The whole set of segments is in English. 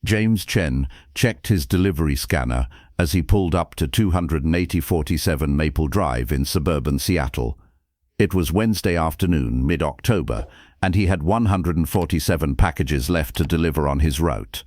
James Chen checked his delivery scanner as he pulled up to 28047 Maple Drive in suburban Seattle. It was Wednesday afternoon, mid-October, and he had 147 packages left to deliver on his route.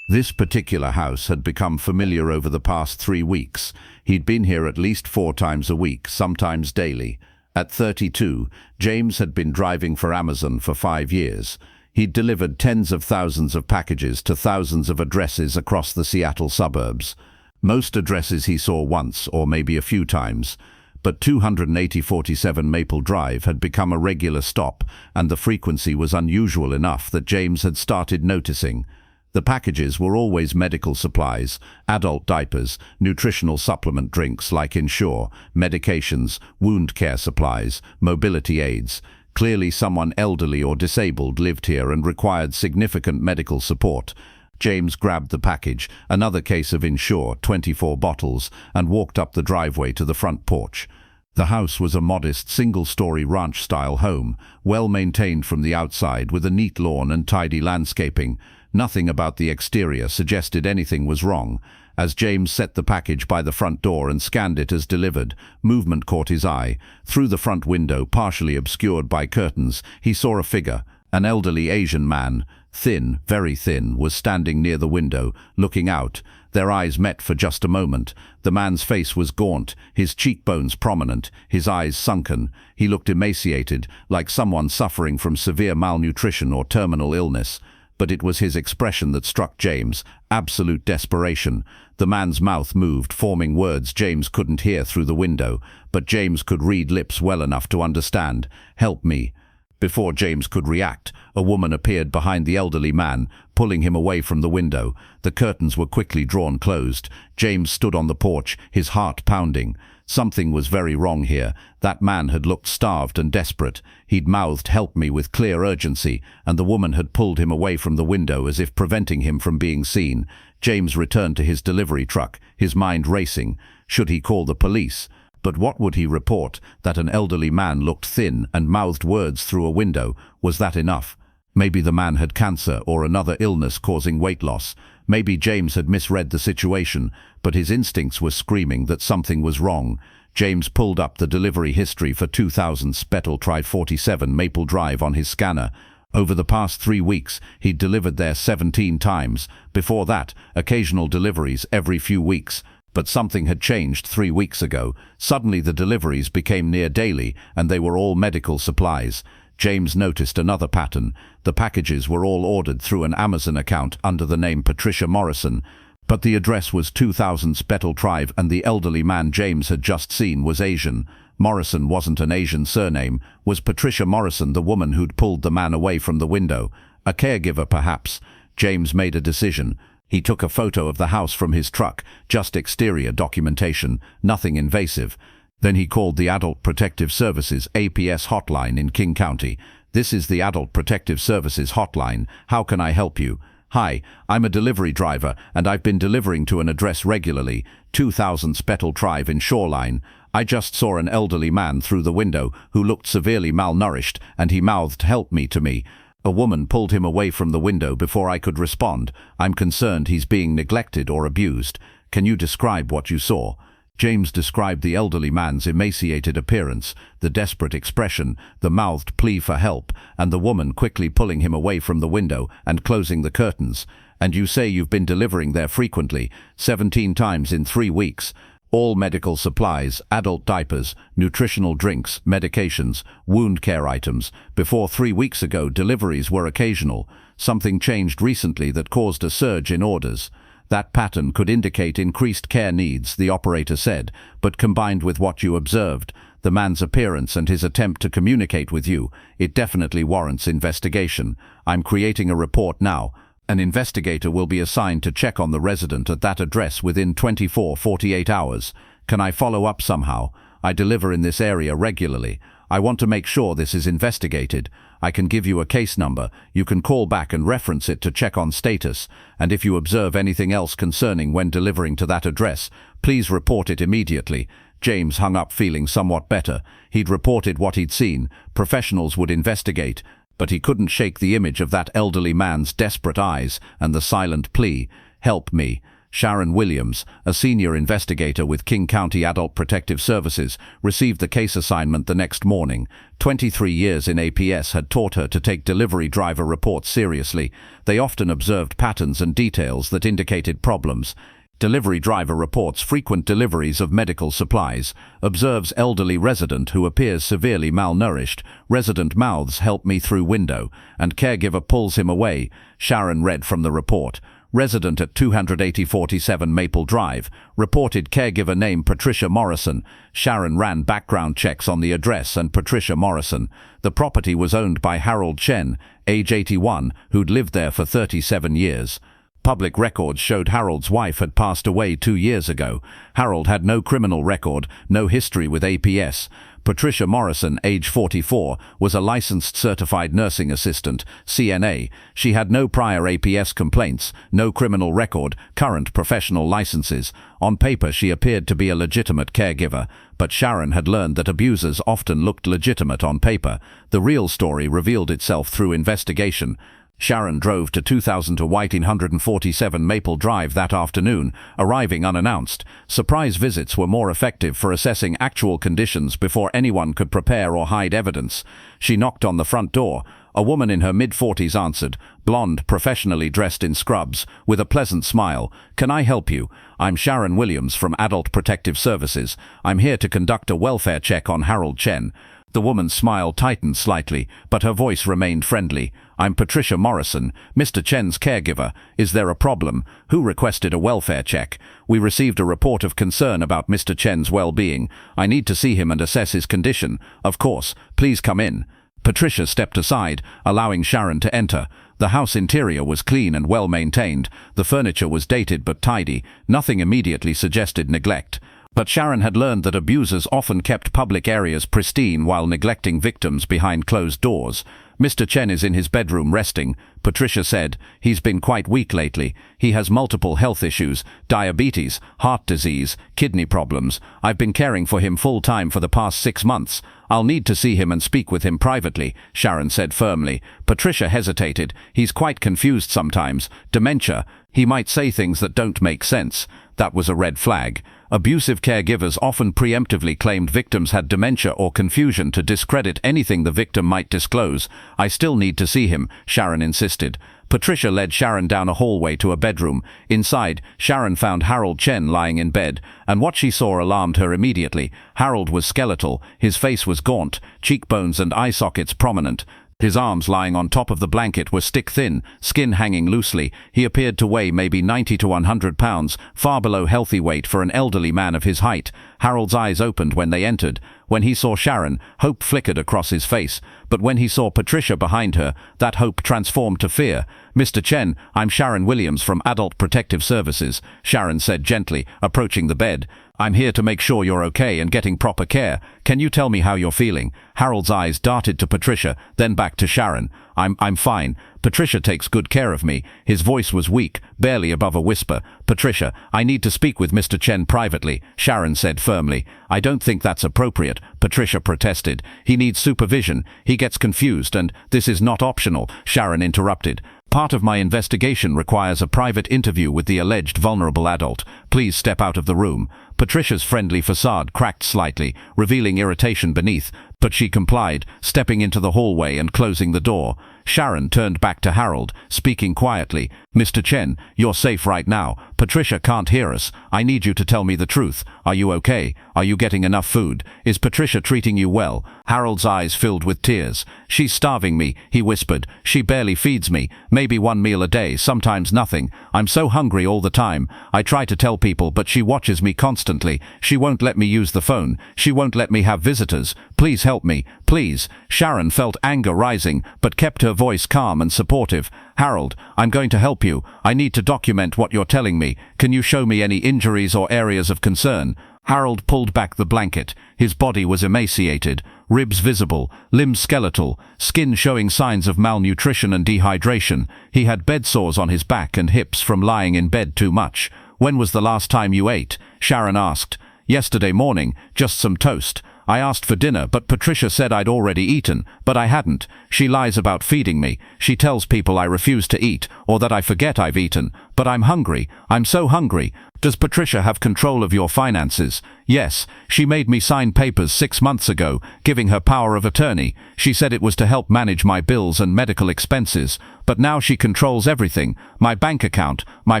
This particular house had become familiar over the past 3 weeks. He'd been here at least 4 times a week, sometimes daily. At 32, James had been driving for Amazon for 5 years. He'd delivered tens of thousands of packages to thousands of addresses across the Seattle suburbs. Most addresses he saw once or maybe a few times, but 28047 Maple Drive had become a regular stop, and the frequency was unusual enough that James had started noticing. The packages were always medical supplies, adult diapers, nutritional supplement drinks like Ensure, medications, wound care supplies, mobility aids. Clearly someone elderly or disabled lived here and required significant medical support. James grabbed the package, another case of Ensure, 24 bottles, and walked up the driveway to the front porch. The house was a modest, single-story ranch-style home, well maintained from the outside with a neat lawn and tidy landscaping. Nothing about the exterior suggested anything was wrong. As James set the package by the front door and scanned it as delivered, movement caught his eye. Through the front window, partially obscured by curtains, he saw a figure. An elderly Asian man, thin, very thin, was standing near the window, looking out. Their eyes met for just a moment. The man's face was gaunt, his cheekbones prominent, his eyes sunken. He looked emaciated, like someone suffering from severe malnutrition or terminal illness. But it was his expression that struck James, absolute desperation. The man's mouth moved, forming words James couldn't hear through the window, but James could read lips well enough to understand. "Help me." Before James could react, a woman appeared behind the elderly man, pulling him away from the window. The curtains were quickly drawn closed. James stood on the porch, his heart pounding. Something was very wrong here. That man had looked starved and desperate. He'd mouthed "help me" with clear urgency, and the woman had pulled him away from the window as if preventing him from being seen. James returned to his delivery truck, his mind racing. Should he call the police? But what would he report? That an elderly man looked thin and mouthed words through a window. Was that enough? Maybe the man had cancer or another illness causing weight loss. Maybe James had misread the situation, but his instincts were screaming that something was wrong. James pulled up the delivery history for 2000 Spetal Drive 47 Maple Drive on his scanner. Over the past 3 weeks, he'd delivered there 17 times. Before that, occasional deliveries every few weeks. But something had changed 3 weeks ago. Suddenly the deliveries became near daily, and they were all medical supplies. James noticed another pattern. The packages were all ordered through an Amazon account under the name Patricia Morrison. But the address was 2000 Spetal Drive, and the elderly man James had just seen was Asian. Morrison wasn't an Asian surname. Was Patricia Morrison the woman who'd pulled the man away from the window? A caregiver, perhaps? James made a decision. He took a photo of the house from his truck, just exterior documentation, nothing invasive. Then he called the Adult Protective Services APS hotline in King County. "This is the Adult Protective Services hotline. How can I help you?" "Hi, I'm a delivery driver, and I've been delivering to an address regularly, 2000 Spetal Drive in Shoreline. I just saw an elderly man through the window who looked severely malnourished, and he mouthed 'help me' to me. A woman pulled him away from the window before I could respond. I'm concerned he's being neglected or abused. Can you describe what you saw?" James described the elderly man's emaciated appearance, the desperate expression, the mouthed plea for help, and the woman quickly pulling him away from the window and closing the curtains. "And you say you've been delivering there frequently, 17 times in 3 weeks. All medical supplies, adult diapers, nutritional drinks, medications, wound care items. Before 3 weeks ago, deliveries were occasional. Something changed recently that caused a surge in orders." "That pattern could indicate increased care needs," the operator said, "but combined with what you observed, the man's appearance and his attempt to communicate with you, it definitely warrants investigation. I'm creating a report now. An investigator will be assigned to check on the resident at that address within 48 hours. Can I follow up somehow? I deliver in this area regularly. I want to make sure this is investigated. I can give you a case number. You can call back and reference it to check on status. And if you observe anything else concerning when delivering to that address, please report it immediately." James hung up feeling somewhat better. He'd reported what he'd seen. Professionals would investigate. But he couldn't shake the image of that elderly man's desperate eyes and the silent plea, "Help me." Sharon Williams, a senior investigator with King County Adult Protective Services, received the case assignment the next morning. 23 years in APS had taught her to take delivery driver reports seriously. They often observed patterns and details that indicated problems. Delivery driver reports frequent deliveries of medical supplies. Observes elderly resident who appears severely malnourished. Resident mouths "help me" through window, and caregiver pulls him away. Sharon read from the report. Resident at 28047 Maple Drive. Reported caregiver name Patricia Morrison. Sharon ran background checks on the address and Patricia Morrison. The property was owned by Harold Chen, age 81, who'd lived there for 37 years. Public records showed Harold's wife had passed away 2 years ago. Harold had no criminal record, no history with APS. Patricia Morrison, age 44, was a licensed certified nursing assistant, CNA. She had no prior APS complaints, no criminal record, current professional licenses. On paper, she appeared to be a legitimate caregiver, but Sharon had learned that abusers often looked legitimate on paper. The real story revealed itself through investigation. Sharon drove to 2147 Maple Drive that afternoon, arriving unannounced. Surprise visits were more effective for assessing actual conditions before anyone could prepare or hide evidence. She knocked on the front door. A woman in her mid-40s answered, blonde, professionally dressed in scrubs, with a pleasant smile. "Can I help you? I'm Sharon Williams from Adult Protective Services. I'm here to conduct a welfare check on Harold Chen." The woman's smile tightened slightly, but her voice remained friendly. "I'm Patricia Morrison, Mr. Chen's caregiver. Is there a problem? Who requested a welfare check? We received a report of concern about Mr. Chen's well-being. I need to see him and assess his condition. Of course. Please come in." Patricia stepped aside, allowing Sharon to enter. The house interior was clean and well-maintained. The furniture was dated but tidy. Nothing immediately suggested neglect. But Sharon had learned that abusers often kept public areas pristine while neglecting victims behind closed doors. "Mr. Chen is in his bedroom resting," Patricia said. "He's been quite weak lately. He has multiple health issues, diabetes, heart disease, kidney problems. I've been caring for him full-time for the past 6 months. I'll need to see him and speak with him privately," Sharon said firmly. Patricia hesitated. "He's quite confused sometimes. Dementia. He might say things that don't make sense." That was a red flag. Abusive caregivers often preemptively claimed victims had dementia or confusion to discredit anything the victim might disclose. "I still need to see him," Sharon insisted. Patricia led Sharon down a hallway to a bedroom. Inside, Sharon found Harold Chen lying in bed, and what she saw alarmed her immediately. Harold was skeletal, his face was gaunt, cheekbones and eye sockets prominent. His arms lying on top of the blanket were stick-thin, skin hanging loosely. He appeared to weigh maybe 90 to 100 pounds, far below healthy weight for an elderly man of his height. Harold's eyes opened when they entered. When he saw Sharon, hope flickered across his face. But when he saw Patricia behind her, that hope transformed to fear. "Mr. Chen, I'm Sharon Williams from Adult Protective Services," Sharon said gently, approaching the bed. "I'm here to make sure you're okay and getting proper care. Can you tell me how you're feeling?" Harold's eyes darted to Patricia, then back to Sharon. I'm fine. Patricia takes good care of me." His voice was weak, barely above a whisper. "Patricia, I need to speak with Mr. Chen privately," Sharon said firmly. "I don't think that's appropriate," Patricia protested. "He needs supervision. He gets confused, and this is not optional," Sharon interrupted. "Part of my investigation requires a private interview with the alleged vulnerable adult. Please step out of the room." Patricia's friendly facade cracked slightly, revealing irritation beneath, but she complied, stepping into the hallway and closing the door. Sharon turned back to Harold, speaking quietly. "Mr. Chen, you're safe right now. Patricia can't hear us. I need you to tell me the truth. Are you okay? Are you getting enough food? Is Patricia treating you well?" Harold's eyes filled with tears. "She's starving me," he whispered. "She barely feeds me. Maybe 1 meal a day, sometimes nothing. I'm so hungry all the time. I try to tell people, but she watches me constantly. She won't let me use the phone. She won't let me have visitors. Please help me. Please." Sharon felt anger rising, but kept her voice calm and supportive. "Harold, I'm going to help you. I need to document what you're telling me. Can you show me any injuries or areas of concern?" Harold pulled back the blanket. His body was emaciated, ribs visible, limbs skeletal, skin showing signs of malnutrition and dehydration. He had bed sores on his back and hips from lying in bed too much. "When was the last time you ate?" Sharon asked. "Yesterday morning, just some toast. I asked for dinner, but Patricia said I'd already eaten, but I hadn't. She lies about feeding me. She tells people I refuse to eat, or that I forget I've eaten. But I'm hungry. I'm so hungry. Does Patricia have control of your finances? Yes, she made me sign papers 6 months ago, giving her power of attorney. She said it was to help manage my bills and medical expenses. But now she controls everything. My bank account, my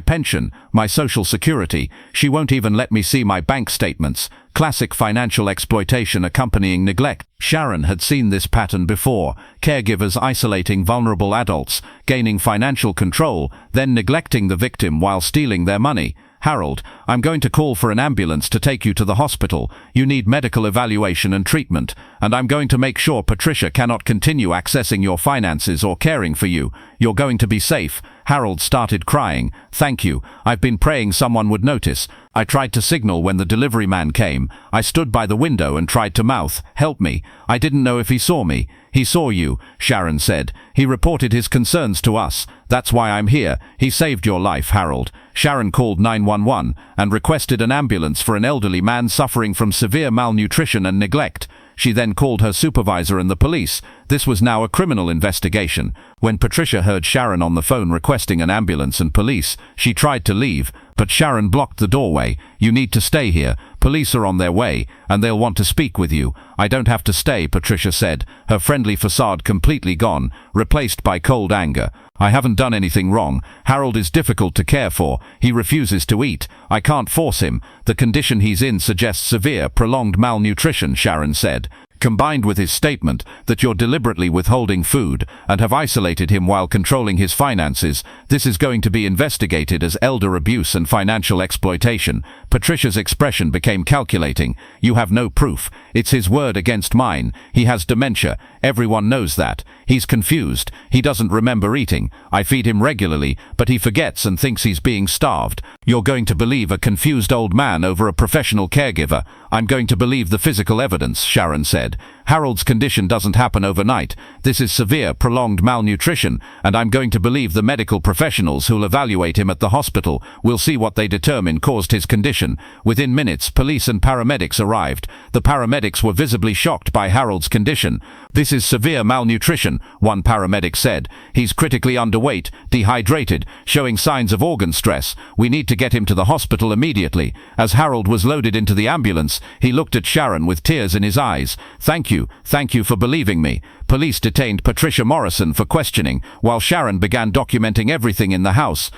pension, my social security. She won't even let me see my bank statements. Classic financial exploitation accompanying neglect. Sharon had seen this pattern before. Caregivers isolating vulnerable adults, gaining financial control, then neglecting the victim while stealing their money. Harold, I'm going to call for an ambulance to take you to the hospital. You need medical evaluation and treatment, and I'm going to make sure Patricia cannot continue accessing your finances or caring for you. You're going to be safe. Harold started crying. Thank you. I've been praying someone would notice. I tried to signal when the delivery man came. I stood by the window and tried to mouth, "Help me." I didn't know if he saw me. He saw you, Sharon said. He reported his concerns to us. That's why I'm here. He saved your life, Harold. Sharon called 911 and requested an ambulance for an elderly man suffering from severe malnutrition and neglect. She then called her supervisor and the police. This was now a criminal investigation. When Patricia heard Sharon on the phone requesting an ambulance and police, she tried to leave, but Sharon blocked the doorway. "You need to stay here. Police are on their way, and they'll want to speak with you." "I don't have to stay," Patricia said, her friendly facade completely gone, replaced by cold anger. "I haven't done anything wrong. Harold is difficult to care for. He refuses to eat. I can't force him. The condition he's in suggests severe, prolonged malnutrition," Sharon said. Combined with his statement that you're deliberately withholding food and have isolated him while controlling his finances, this is going to be investigated as elder abuse and financial exploitation. Patricia's expression became calculating. "You have no proof. It's his word against mine. He has dementia. Everyone knows that. He's confused. He doesn't remember eating. I feed him regularly, but he forgets and thinks he's being starved. You're going to believe a confused old man over a professional caregiver. I'm going to believe the physical evidence," Sharon said. "Harold's condition doesn't happen overnight. This is severe, prolonged malnutrition, and I'm going to believe the medical professionals who'll evaluate him at the hospital. We'll see what they determine caused his condition." Within minutes, police and paramedics arrived. The paramedics were visibly shocked by Harold's condition. "This is severe malnutrition," one paramedic said. "He's critically underweight, dehydrated, showing signs of organ stress. We need to get him to the hospital immediately." As Harold was loaded into the ambulance, he looked at Sharon with tears in his eyes. Thank you for believing me." Police detained Patricia Morrison for questioning, while Sharon began documenting everything in the house.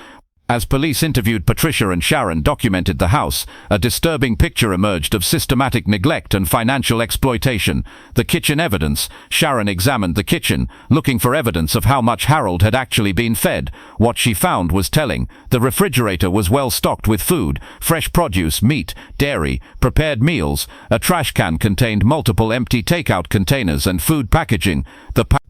As police interviewed Patricia and Sharon documented the house, a disturbing picture emerged of systematic neglect and financial exploitation. The kitchen evidence. Sharon examined the kitchen, looking for evidence of how much Harold had actually been fed. What she found was telling. The refrigerator was well stocked with food, fresh produce, meat, dairy, prepared meals. A trash can contained multiple empty takeout containers and food packaging.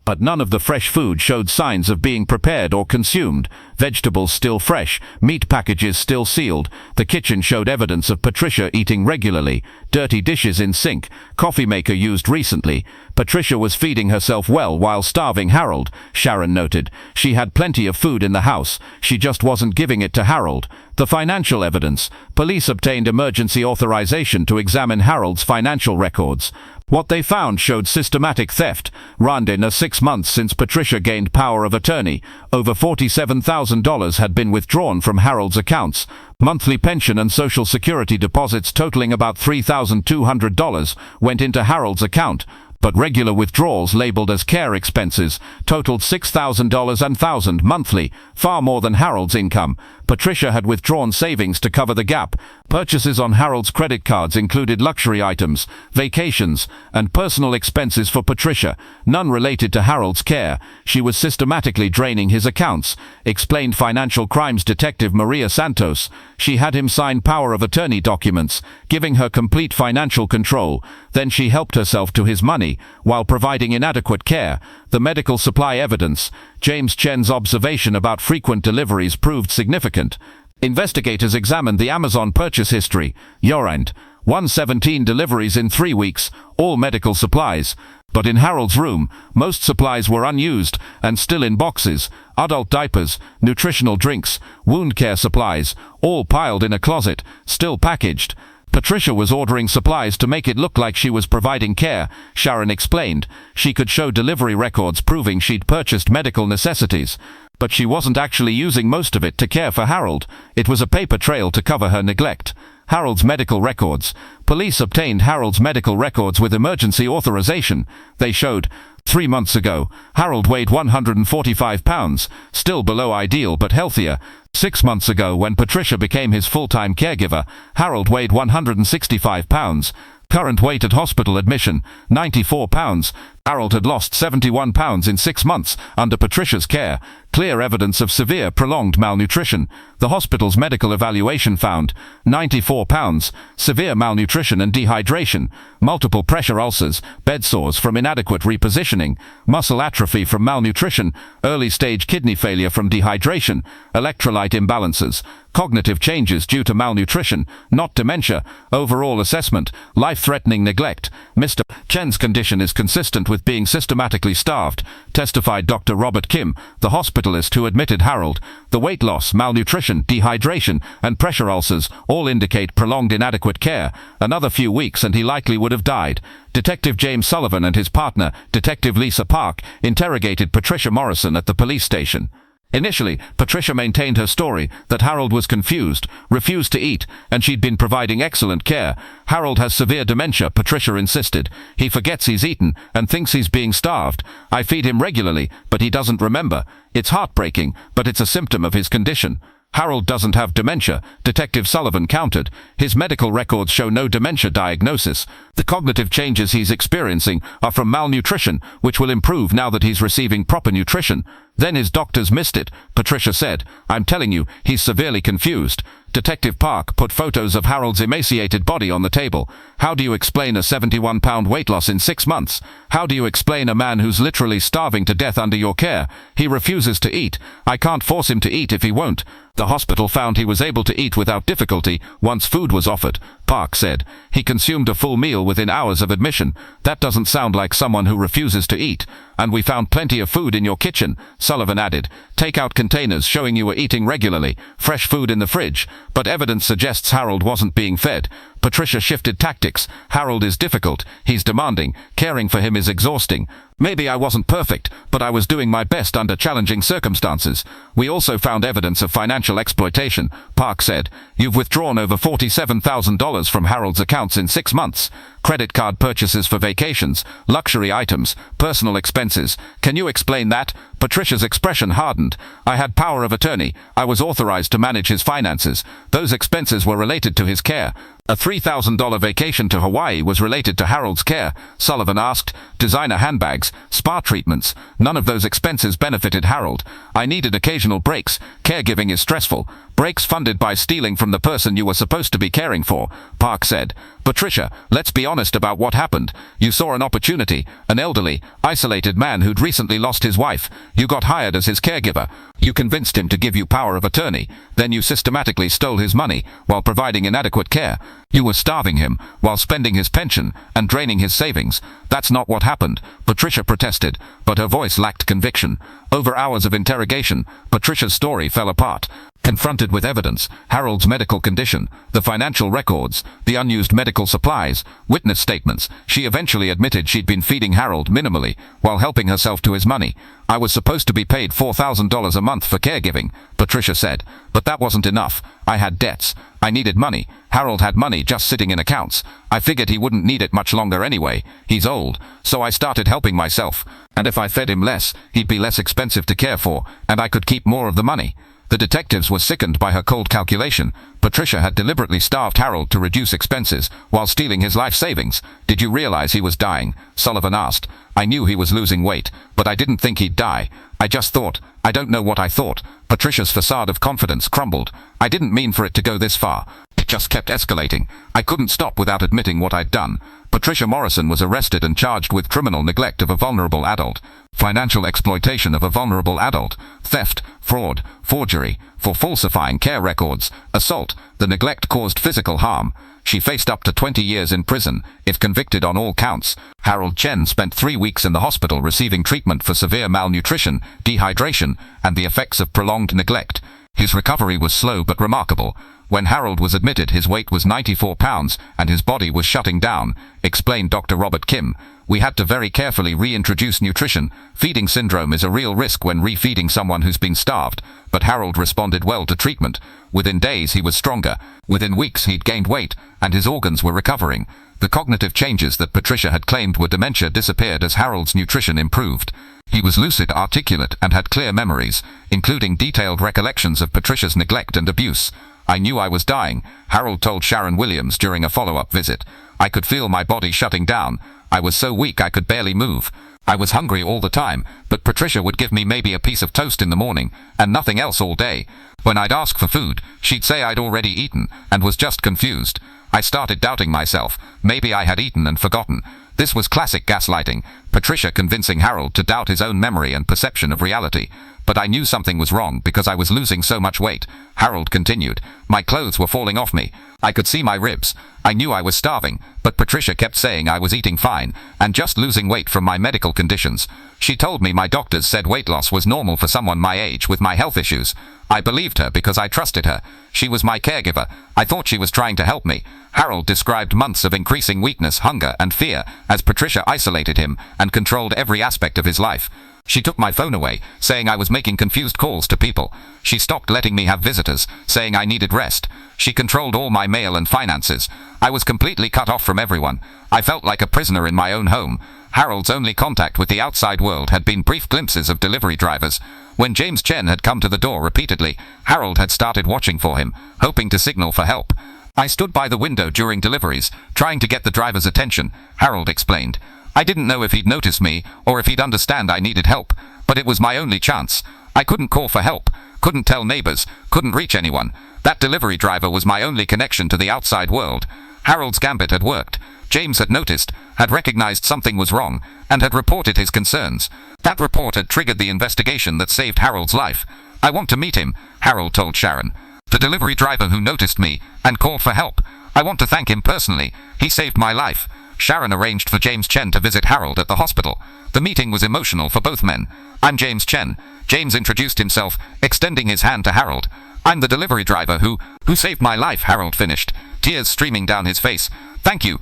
But none of the fresh food showed signs of being prepared or consumed. Vegetables still fresh, meat packages still sealed. The kitchen showed evidence of Patricia eating regularly. Dirty dishes in sink, coffee maker used recently. Patricia was feeding herself well while starving Harold, Sharon noted. She had plenty of food in the house. She just wasn't giving it to Harold. The financial evidence. Police obtained emergency authorization to examine Harold's financial records. What they found showed systematic theft. Run in 6 months since Patricia gained power of attorney, over $47,000 had been withdrawn from Harold's accounts. Monthly pension and social security deposits totaling about $3,200 went into Harold's account. But regular withdrawals labeled as care expenses totaled $6,000 and $1,000 monthly, far more than Harold's income. Patricia had withdrawn savings to cover the gap. Purchases on Harold's credit cards included luxury items, vacations, and personal expenses for Patricia, none related to Harold's care. She was systematically draining his accounts, explained financial crimes detective Maria Santos. She had him sign power of attorney documents, giving her complete financial control. Then she helped herself to his money, while providing inadequate care. The medical supply evidence. James Chen's observation about frequent deliveries proved significant. Investigators examined the Amazon purchase history. Yorand, 117 deliveries in 3 weeks, all medical supplies. But in Harold's room, most supplies were unused and still in boxes. Adult diapers, nutritional drinks, wound care supplies, all piled in a closet, still packaged. Patricia was ordering supplies to make it look like she was providing care, Sharon explained. She could show delivery records proving she'd purchased medical necessities. But she wasn't actually using most of it to care for Harold. It was a paper trail to cover her neglect. Harold's medical records. Police obtained Harold's medical records with emergency authorization. They showed 3 months ago, Harold weighed 145 pounds, still below ideal but healthier. 6 months ago, when Patricia became his full-time caregiver, Harold weighed 165 pounds. Current weight at hospital admission, 94 pounds. Harold had lost 71 pounds in 6 months under Patricia's care. Clear evidence of severe, prolonged malnutrition. The hospital's medical evaluation found 94 pounds, severe malnutrition and dehydration, multiple pressure ulcers, bed sores from inadequate repositioning, muscle atrophy from malnutrition, early-stage kidney failure from dehydration, electrolyte imbalances, cognitive changes due to malnutrition, not dementia, overall assessment, life-threatening neglect. Mr. Chen's condition is consistent with being systematically starved, testified Dr. Robert Kim, the hospitalist who admitted Harold. The weight loss, malnutrition, dehydration, and pressure ulcers all indicate prolonged inadequate care. Another few weeks and he likely would have died. Detective James Sullivan and his partner, Detective Lisa Park, interrogated Patricia Morrison at the police station. Initially, Patricia maintained her story that Harold was confused, refused to eat, and she'd been providing excellent care. Harold has severe dementia, Patricia insisted. He forgets he's eaten and thinks he's being starved. I feed him regularly, but he doesn't remember. It's heartbreaking, but it's a symptom of his condition. Harold doesn't have dementia, Detective Sullivan countered. His medical records show no dementia diagnosis. The cognitive changes he's experiencing are from malnutrition, which will improve now that he's receiving proper nutrition. Then his doctors missed it, Patricia said. I'm telling you, he's severely confused. Detective Park put photos of Harold's emaciated body on the table. How do you explain a 71-pound weight loss in 6 months? How do you explain a man who's literally starving to death under your care? He refuses to eat. I can't force him to eat if he won't. The hospital found he was able to eat without difficulty once food was offered, Park said. He consumed a full meal within hours of admission. That doesn't sound like someone who refuses to eat. And we found plenty of food in your kitchen, Sullivan added. Take-out containers showing you were eating regularly, fresh food in the fridge. But evidence suggests Harold wasn't being fed. Patricia shifted tactics. Harold is difficult. He's demanding. Caring for him is exhausting. Maybe I wasn't perfect, but I was doing my best under challenging circumstances. We also found evidence of financial exploitation, Park said. You've withdrawn over $47,000 from Harold's accounts in 6 months. Credit card purchases for vacations, luxury items, personal expenses. Can you explain that? Patricia's expression hardened. I had power of attorney. I was authorized to manage his finances. Those expenses were related to his care. A $3,000 vacation to Hawaii was related to Harold's care, Sullivan asked. Designer handbags, spa treatments. None of those expenses benefited Harold. I needed occasional breaks. Caregiving is stressful. Breaks funded by stealing from the person you were supposed to be caring for, Park said. Patricia, let's be honest about what happened. You saw an opportunity, an elderly, isolated man who'd recently lost his wife. You got hired as his caregiver. You convinced him to give you power of attorney. Then you systematically stole his money while providing inadequate care. You were starving him while spending his pension and draining his savings. That's not what happened, Patricia protested, but her voice lacked conviction. Over hours of interrogation, Patricia's story fell apart. Confronted with evidence, Harold's medical condition, the financial records, the unused medical supplies, witness statements, she eventually admitted she'd been feeding Harold minimally while helping herself to his money. I was supposed to be paid $4,000 a month for caregiving, Patricia said, but that wasn't enough. I had debts. I needed money. Harold had money just sitting in accounts. I figured he wouldn't need it much longer anyway. He's old. So I started helping myself. And if I fed him less, he'd be less expensive to care for, and I could keep more of the money. The detectives were sickened by her cold calculation. Patricia had deliberately starved Harold to reduce expenses while stealing his life savings. Did you realize he was dying? Sullivan asked. I knew he was losing weight, but I didn't think he'd die. I just thought. I don't know what I thought. Patricia's facade of confidence crumbled. I didn't mean for it to go this far. It just kept escalating. I couldn't stop without admitting what I'd done. Patricia Morrison was arrested and charged with criminal neglect of a vulnerable adult, financial exploitation of a vulnerable adult, theft, fraud, forgery, for falsifying care records, assault. The neglect caused physical harm. She faced up to 20 years in prison, if convicted on all counts. Harold Chen spent 3 weeks in the hospital receiving treatment for severe malnutrition, dehydration, and the effects of prolonged neglect. His recovery was slow but remarkable. When Harold was admitted, his weight was 94 pounds and his body was shutting down, explained Dr. Robert Kim. We had to very carefully reintroduce nutrition. Feeding syndrome is a real risk when refeeding someone who's been starved, but Harold responded well to treatment. Within days he was stronger. Within weeks he'd gained weight, and his organs were recovering. The cognitive changes that Patricia had claimed were dementia disappeared as Harold's nutrition improved. He was lucid, articulate, and had clear memories, including detailed recollections of Patricia's neglect and abuse. I knew I was dying, Harold told Sharon Williams during a follow-up visit. I could feel my body shutting down. I was so weak I could barely move. I was hungry all the time, but Patricia would give me maybe a piece of toast in the morning, and nothing else all day. When I'd ask for food, she'd say I'd already eaten, and was just confused. I started doubting myself. Maybe I had eaten and forgotten. This was classic gaslighting, Patricia convincing Harold to doubt his own memory and perception of reality. But I knew something was wrong because I was losing so much weight, Harold continued. My clothes were falling off me. I could see my ribs. I knew I was starving, but Patricia kept saying I was eating fine, and just losing weight from my medical conditions. She told me my doctors said weight loss was normal for someone my age with my health issues. I believed her because I trusted her. She was my caregiver. I thought she was trying to help me. Harold described months of increasing weakness, hunger, and fear as Patricia isolated him and controlled every aspect of his life. She took my phone away, saying I was making confused calls to people. She stopped letting me have visitors, saying I needed rest. She controlled all my mail and finances. I was completely cut off from everyone. I felt like a prisoner in my own home. Harold's only contact with the outside world had been brief glimpses of delivery drivers. When James Chen had come to the door repeatedly, Harold had started watching for him, hoping to signal for help. I stood by the window during deliveries, trying to get the driver's attention, Harold explained. I didn't know if he'd notice me, or if he'd understand I needed help, but it was my only chance. I couldn't call for help, couldn't tell neighbors, couldn't reach anyone. That delivery driver was my only connection to the outside world. Harold's gambit had worked. James had noticed, had recognized something was wrong, and had reported his concerns. That report had triggered the investigation that saved Harold's life. I want to meet him, Harold told Sharon. The delivery driver who noticed me and called for help. I want to thank him personally. He saved my life. Sharon arranged for James Chen to visit Harold at the hospital. The meeting was emotional for both men. I'm James Chen. James introduced himself, extending his hand to Harold. I'm the delivery driver who saved my life, Harold finished, tears streaming down his face. Thank you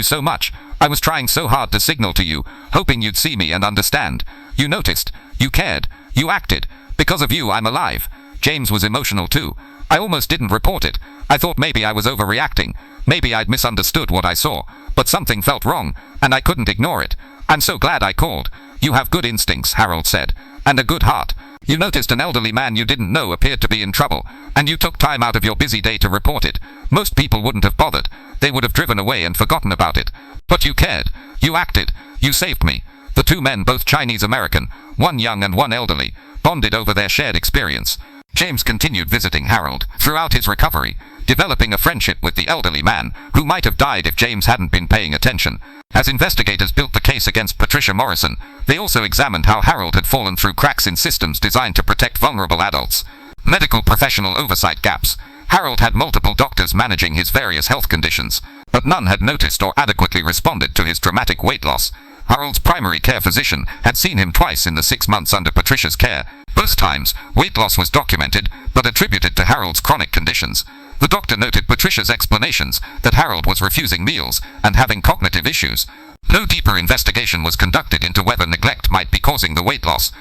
so much. I was trying so hard to signal to you, hoping you'd see me and understand. You noticed, you cared, you acted. Because of you, I'm alive. James was emotional too. I almost didn't report it. I thought maybe I was overreacting. Maybe I'd misunderstood what I saw. But something felt wrong, and I couldn't ignore it. I'm so glad I called. You have good instincts, Harold said, and a good heart. You noticed an elderly man you didn't know appeared to be in trouble, and you took time out of your busy day to report it. Most people wouldn't have bothered. They would have driven away and forgotten about it. But you cared. You acted. You saved me. The two men, both Chinese-American, one young and one elderly, bonded over their shared experience. James continued visiting Harold throughout his recovery, developing a friendship with the elderly man, who might have died if James hadn't been paying attention. As investigators built the case against Patricia Morrison, they also examined how Harold had fallen through cracks in systems designed to protect vulnerable adults. Medical professional oversight gaps. Harold had multiple doctors managing his various health conditions, but none had noticed or adequately responded to his dramatic weight loss. Harold's primary care physician had seen him twice in the 6 months under Patricia's care. Both times, weight loss was documented, but attributed to Harold's chronic conditions. The doctor noted Patricia's explanations that Harold was refusing meals and having cognitive issues. No deeper investigation was conducted into whether neglect might be causing the weight loss.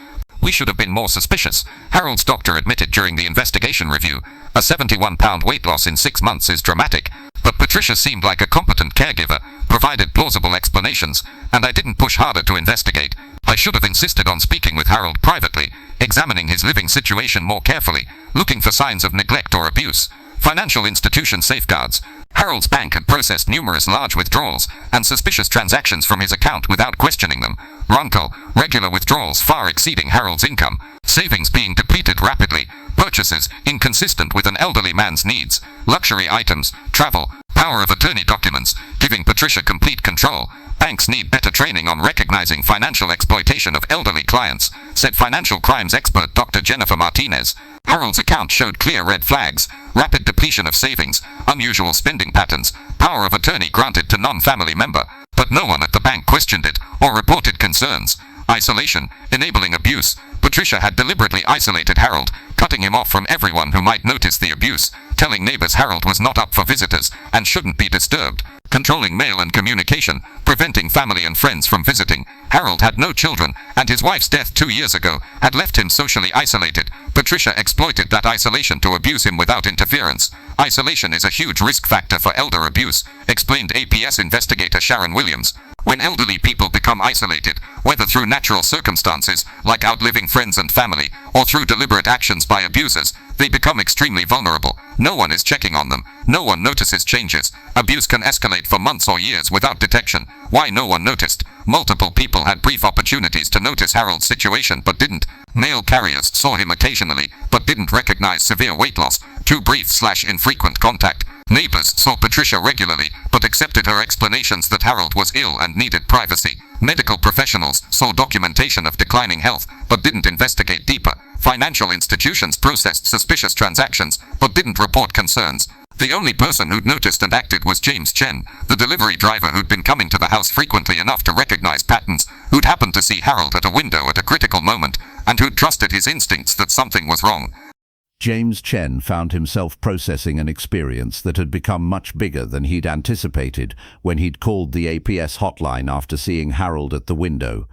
We should have been more suspicious, Harold's doctor admitted during the investigation review. A 71-pound weight loss in 6 months is dramatic, but Patricia seemed like a competent caregiver, provided plausible explanations, and I didn't push harder to investigate. I should have insisted on speaking with Harold privately, examining his living situation more carefully, looking for signs of neglect or abuse. Financial institution safeguards. Harold's bank had processed numerous large withdrawals and suspicious transactions from his account without questioning them. Runkle, regular withdrawals far exceeding Harold's income, savings being depleted rapidly, purchases inconsistent with an elderly man's needs, luxury items, travel, power of attorney documents, giving Patricia complete control. Banks need better training on recognizing financial exploitation of elderly clients, said financial crimes expert Dr. Jennifer Martinez. Harold's account showed clear red flags: rapid depletion of savings, unusual spending patterns, power of attorney granted to non-family member, but no one at the bank questioned it or reported concerns. Isolation, enabling abuse. Patricia had deliberately isolated Harold, cutting him off from everyone who might notice the abuse, telling neighbors Harold was not up for visitors and shouldn't be disturbed, controlling mail and communication, preventing family and friends from visiting. Harold had no children, and his wife's death 2 years ago had left him socially isolated. Patricia exploited that isolation to abuse him without interference. Isolation is a huge risk factor for elder abuse, explained APS investigator Sharon Williams. When elderly people become isolated, whether through natural circumstances, like outliving friends and family, or through deliberate actions by abusers, they become extremely vulnerable. No one is checking on them. No one notices changes. Abuse can escalate for months or years without detection. Why no one noticed? Multiple people had brief opportunities to notice Harold's situation but didn't. Mail carriers saw him occasionally, but didn't recognize severe weight loss, too brief/infrequent contact. Neighbors saw Patricia regularly, but accepted her explanations that Harold was ill and needed privacy. Medical professionals saw documentation of declining health, but didn't investigate deeper. Financial institutions processed suspicious transactions, but didn't report concerns. The only person who'd noticed and acted was James Chen, the delivery driver who'd been coming to the house frequently enough to recognize patterns, who'd happened to see Harold at a window at a critical moment, and who'd trusted his instincts that something was wrong. James Chen found himself processing an experience that had become much bigger than he'd anticipated when he'd called the APS hotline after seeing Harold at the window.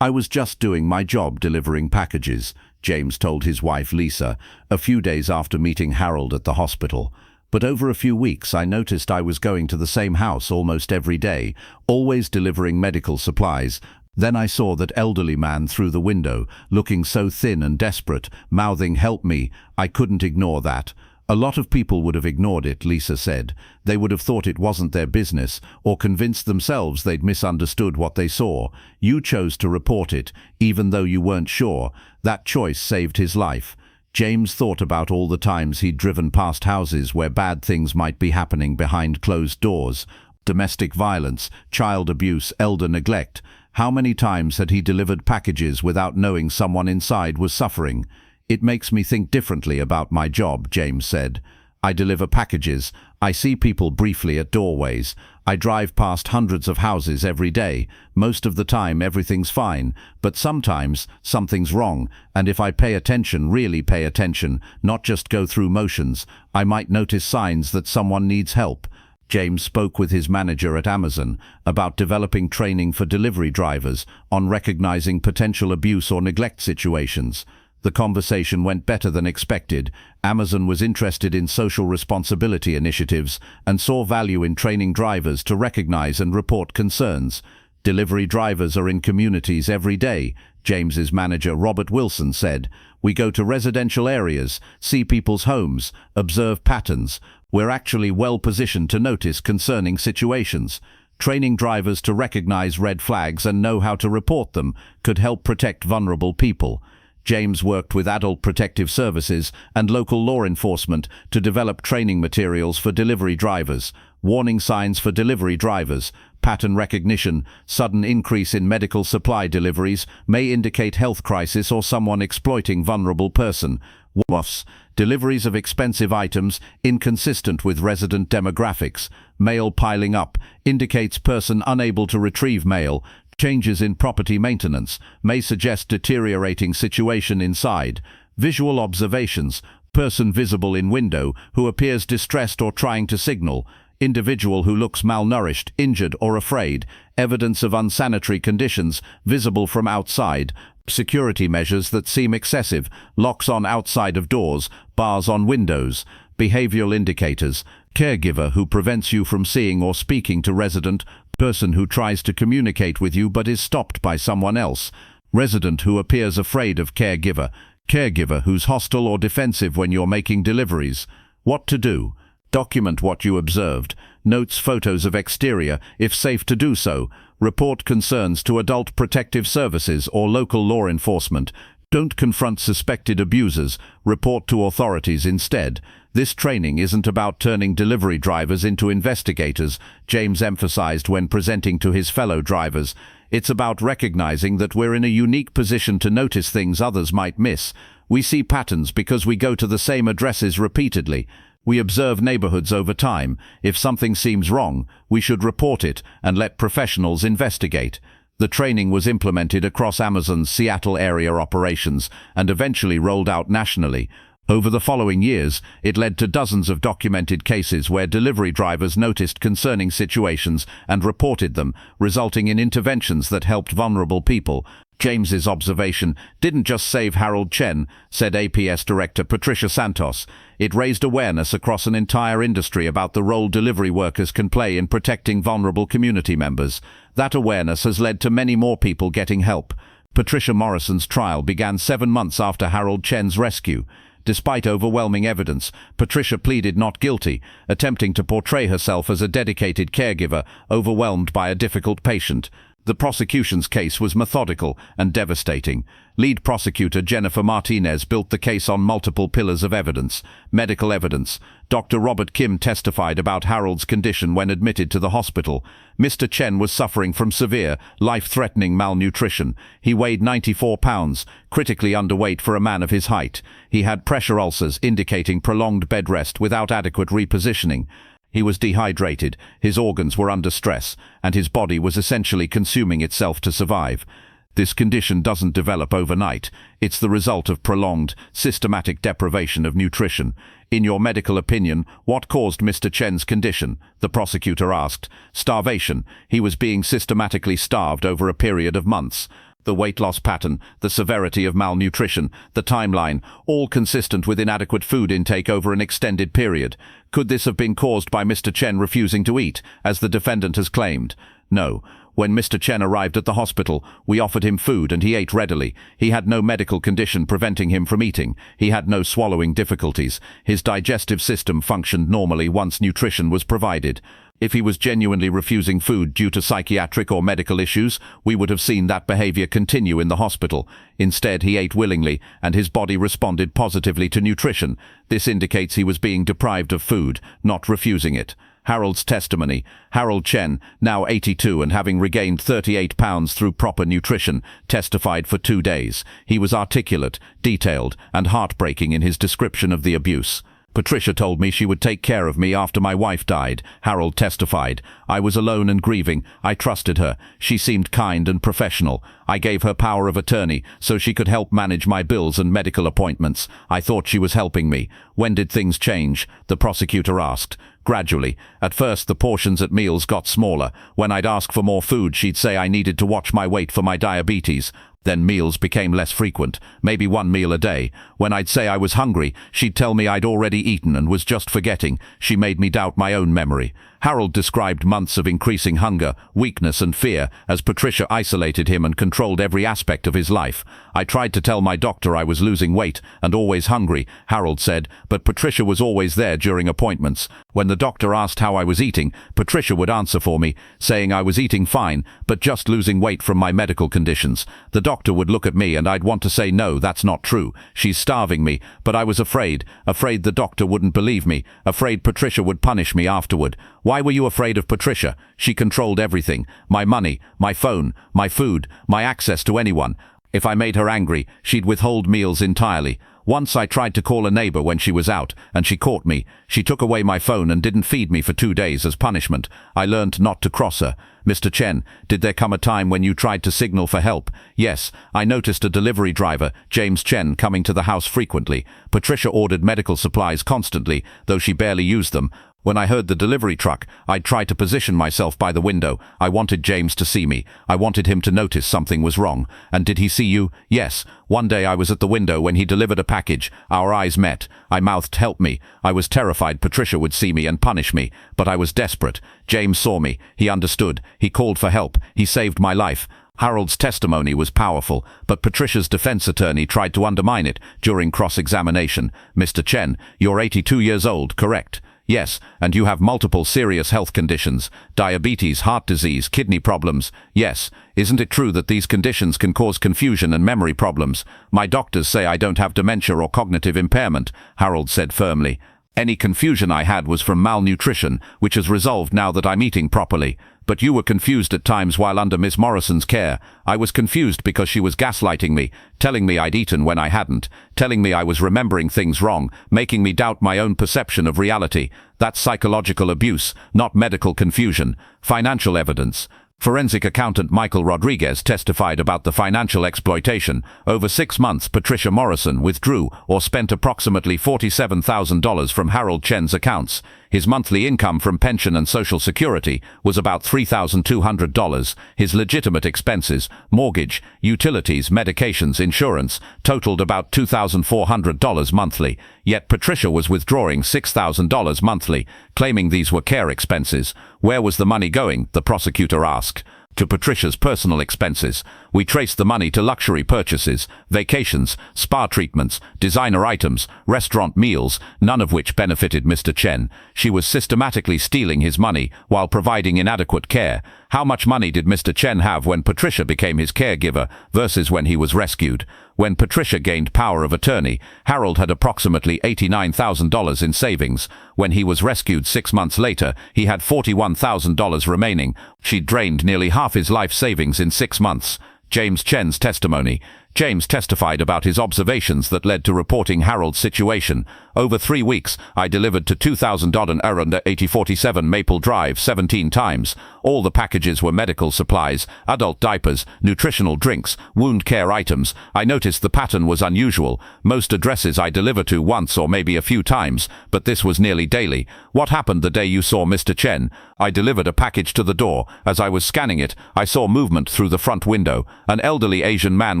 "I was just doing my job delivering packages," James told his wife Lisa, a few days after meeting Harold at the hospital. "But over a few weeks I noticed I was going to the same house almost every day, always delivering medical supplies. Then I saw that elderly man through the window, looking so thin and desperate, mouthing 'help me.' I couldn't ignore that. A lot of people would have ignored it," Lisa said. "They would have thought it wasn't their business, or convinced themselves they'd misunderstood what they saw. You chose to report it, even though you weren't sure. That choice saved his life." James thought about all the times he'd driven past houses where bad things might be happening behind closed doors. Domestic violence, child abuse, elder neglect. How many times had he delivered packages without knowing someone inside was suffering? "It makes me think differently about my job," James said. "I deliver packages. I see people briefly at doorways. I drive past hundreds of houses every day. Most of the time everything's fine, but sometimes something's wrong, and if I pay attention, really pay attention, not just go through motions, I might notice signs that someone needs help." James spoke with his manager at Amazon about developing training for delivery drivers on recognizing potential abuse or neglect situations. The conversation went better than expected. Amazon was interested in social responsibility initiatives and saw value in training drivers to recognize and report concerns. "Delivery drivers are in communities every day," James's manager Robert Wilson said. "We go to residential areas, see people's homes, observe patterns. We're actually well positioned to notice concerning situations. Training drivers to recognize red flags and know how to report them could help protect vulnerable people." James worked with Adult Protective Services and local law enforcement to develop training materials for delivery drivers. Warning signs for delivery drivers, pattern recognition, sudden increase in medical supply deliveries may indicate health crisis or someone exploiting vulnerable person. WAFs, deliveries of expensive items inconsistent with resident demographics. Mail piling up indicates person unable to retrieve mail. Changes in property maintenance may suggest deteriorating situation inside. Visual observations, person visible in window who appears distressed or trying to signal. Individual who looks malnourished, injured or afraid. Evidence of unsanitary conditions visible from outside. Security measures that seem excessive, locks on outside of doors, bars on windows. Behavioral indicators, caregiver who prevents you from seeing or speaking to resident, person who tries to communicate with you but is stopped by someone else, resident who appears afraid of caregiver, caregiver who's hostile or defensive when you're making deliveries. What to do? Document what you observed. Notes photos of exterior, if safe to do so. Report concerns to Adult Protective Services or local law enforcement. Don't confront suspected abusers. Report to authorities instead. This training isn't about turning delivery drivers into investigators, James emphasized when presenting to his fellow drivers. It's about recognizing that we're in a unique position to notice things others might miss. We see patterns because we go to the same addresses repeatedly. We observe neighborhoods over time. If something seems wrong, we should report it and let professionals investigate. The training was implemented across Amazon's Seattle area operations and eventually rolled out nationally. Over the following years, it led to dozens of documented cases where delivery drivers noticed concerning situations and reported them, resulting in interventions that helped vulnerable people. James's observation didn't just save Harold Chen, said APS Director Patricia Santos. It raised awareness across an entire industry about the role delivery workers can play in protecting vulnerable community members. That awareness has led to many more people getting help. Patricia Morrison's trial began 7 months after Harold Chen's rescue. Despite overwhelming evidence, Patricia pleaded not guilty, attempting to portray herself as a dedicated caregiver overwhelmed by a difficult patient. The prosecution's case was methodical and devastating. Lead prosecutor Jennifer Martinez built the case on multiple pillars of evidence. Medical evidence. Dr. Robert Kim testified about Harold's condition when admitted to the hospital. Mr. Chen was suffering from severe, life-threatening malnutrition. He weighed 94 pounds, critically underweight for a man of his height. He had pressure ulcers indicating prolonged bed rest without adequate repositioning. He was dehydrated, his organs were under stress, and his body was essentially consuming itself to survive. This condition doesn't develop overnight. It's the result of prolonged, systematic deprivation of nutrition. In your medical opinion, what caused Mr. Chen's condition? The prosecutor asked. Starvation. He was being systematically starved over a period of months. The weight loss pattern, the severity of malnutrition, the timeline, all consistent with inadequate food intake over an extended period. Could this have been caused by Mr. Chen refusing to eat, as the defendant has claimed? No. When Mr. Chen arrived at the hospital, we offered him food and he ate readily. He had no medical condition preventing him from eating. He had no swallowing difficulties. His digestive system functioned normally once nutrition was provided. If he was genuinely refusing food due to psychiatric or medical issues, we would have seen that behavior continue in the hospital. Instead, he ate willingly, and his body responded positively to nutrition. This indicates he was being deprived of food, not refusing it. Harold's testimony. Harold Chen, now 82 and having regained 38 pounds through proper nutrition, testified for 2 days. He was articulate, detailed, and heartbreaking in his description of the abuse. Patricia told me she would take care of me after my wife died, Harold testified. I was alone and grieving. I trusted her. She seemed kind and professional. I gave her power of attorney so she could help manage my bills and medical appointments. I thought she was helping me. When did things change? The prosecutor asked. Gradually. At first, the portions at meals got smaller. When I'd ask for more food, she'd say I needed to watch my weight for my diabetes. Then meals became less frequent, maybe 1 meal a day. When I'd say I was hungry, she'd tell me I'd already eaten and was just forgetting. She made me doubt my own memory. Harold described months of increasing hunger, weakness and fear as Patricia isolated him and controlled every aspect of his life. I tried to tell my doctor I was losing weight and always hungry, Harold said, but Patricia was always there during appointments. When the doctor asked how I was eating, Patricia would answer for me, saying I was eating fine, but just losing weight from my medical conditions. The doctor would look at me and I'd want to say no, that's not true. She's starving me, but I was afraid the doctor wouldn't believe me, afraid Patricia would punish me afterward. Why were you afraid of Patricia? She controlled everything. My money, my phone, my food, my access to anyone. If I made her angry, she'd withhold meals entirely. Once I tried to call a neighbor when she was out, and she caught me. She took away my phone and didn't feed me for 2 days as punishment. I learned not to cross her. Mr. Chen, did there come a time when you tried to signal for help? Yes, I noticed a delivery driver, James Chen, coming to the house frequently. Patricia ordered medical supplies constantly, though she barely used them. When I heard the delivery truck, I'd try to position myself by the window. I wanted James to see me. I wanted him to notice something was wrong. And did he see you? Yes. One day I was at the window when he delivered a package. Our eyes met. I mouthed, "Help me." I was terrified Patricia would see me and punish me, but I was desperate. James saw me. He understood. He called for help. He saved my life. Harold's testimony was powerful, but Patricia's defense attorney tried to undermine it during cross-examination. Mr. Chen, you're 82 years old, correct? Yes, and you have multiple serious health conditions, diabetes, heart disease, kidney problems. Yes, isn't it true that these conditions can cause confusion and memory problems? My doctors say I don't have dementia or cognitive impairment, Harold said firmly. Any confusion I had was from malnutrition, which is resolved now that I'm eating properly. But you were confused at times while under Miss Morrison's care. I was confused because she was gaslighting me, telling me I'd eaten when I hadn't, telling me I was remembering things wrong, making me doubt my own perception of reality. That's psychological abuse, not medical confusion. Financial evidence. Forensic accountant Michael Rodriguez testified about the financial exploitation. Over 6 months, Patricia Morrison withdrew or spent approximately $47,000 from Harold Chen's accounts. His monthly income from pension and Social Security was about $3,200. His legitimate expenses, mortgage, utilities, medications, insurance, totaled about $2,400 monthly. Yet Patricia was withdrawing $6,000 monthly, claiming these were care expenses. Where was the money going? The prosecutor asked. To Patricia's personal expenses. We traced the money to luxury purchases, vacations, spa treatments, designer items, restaurant meals, none of which benefited Mr. Chen. She was systematically stealing his money while providing inadequate care. How much money did Mr. Chen have when Patricia became his caregiver versus when he was rescued? When Patricia gained power of attorney, Harold had approximately $89,000 in savings. When he was rescued 6 months later, he had $41,000 remaining. She drained nearly half his life savings in 6 months. James Chen's testimony. James testified about his observations that led to reporting Harold's situation. Over 3 weeks, I delivered to 2000 Arunda 8047 Maple Drive 17 times. All the packages were medical supplies, adult diapers, nutritional drinks, wound care items. I noticed the pattern was unusual. Most addresses I deliver to once or maybe a few times, but this was nearly daily. What happened the day you saw Mr. Chen? I delivered a package to the door. As I was scanning it, I saw movement through the front window. An elderly Asian man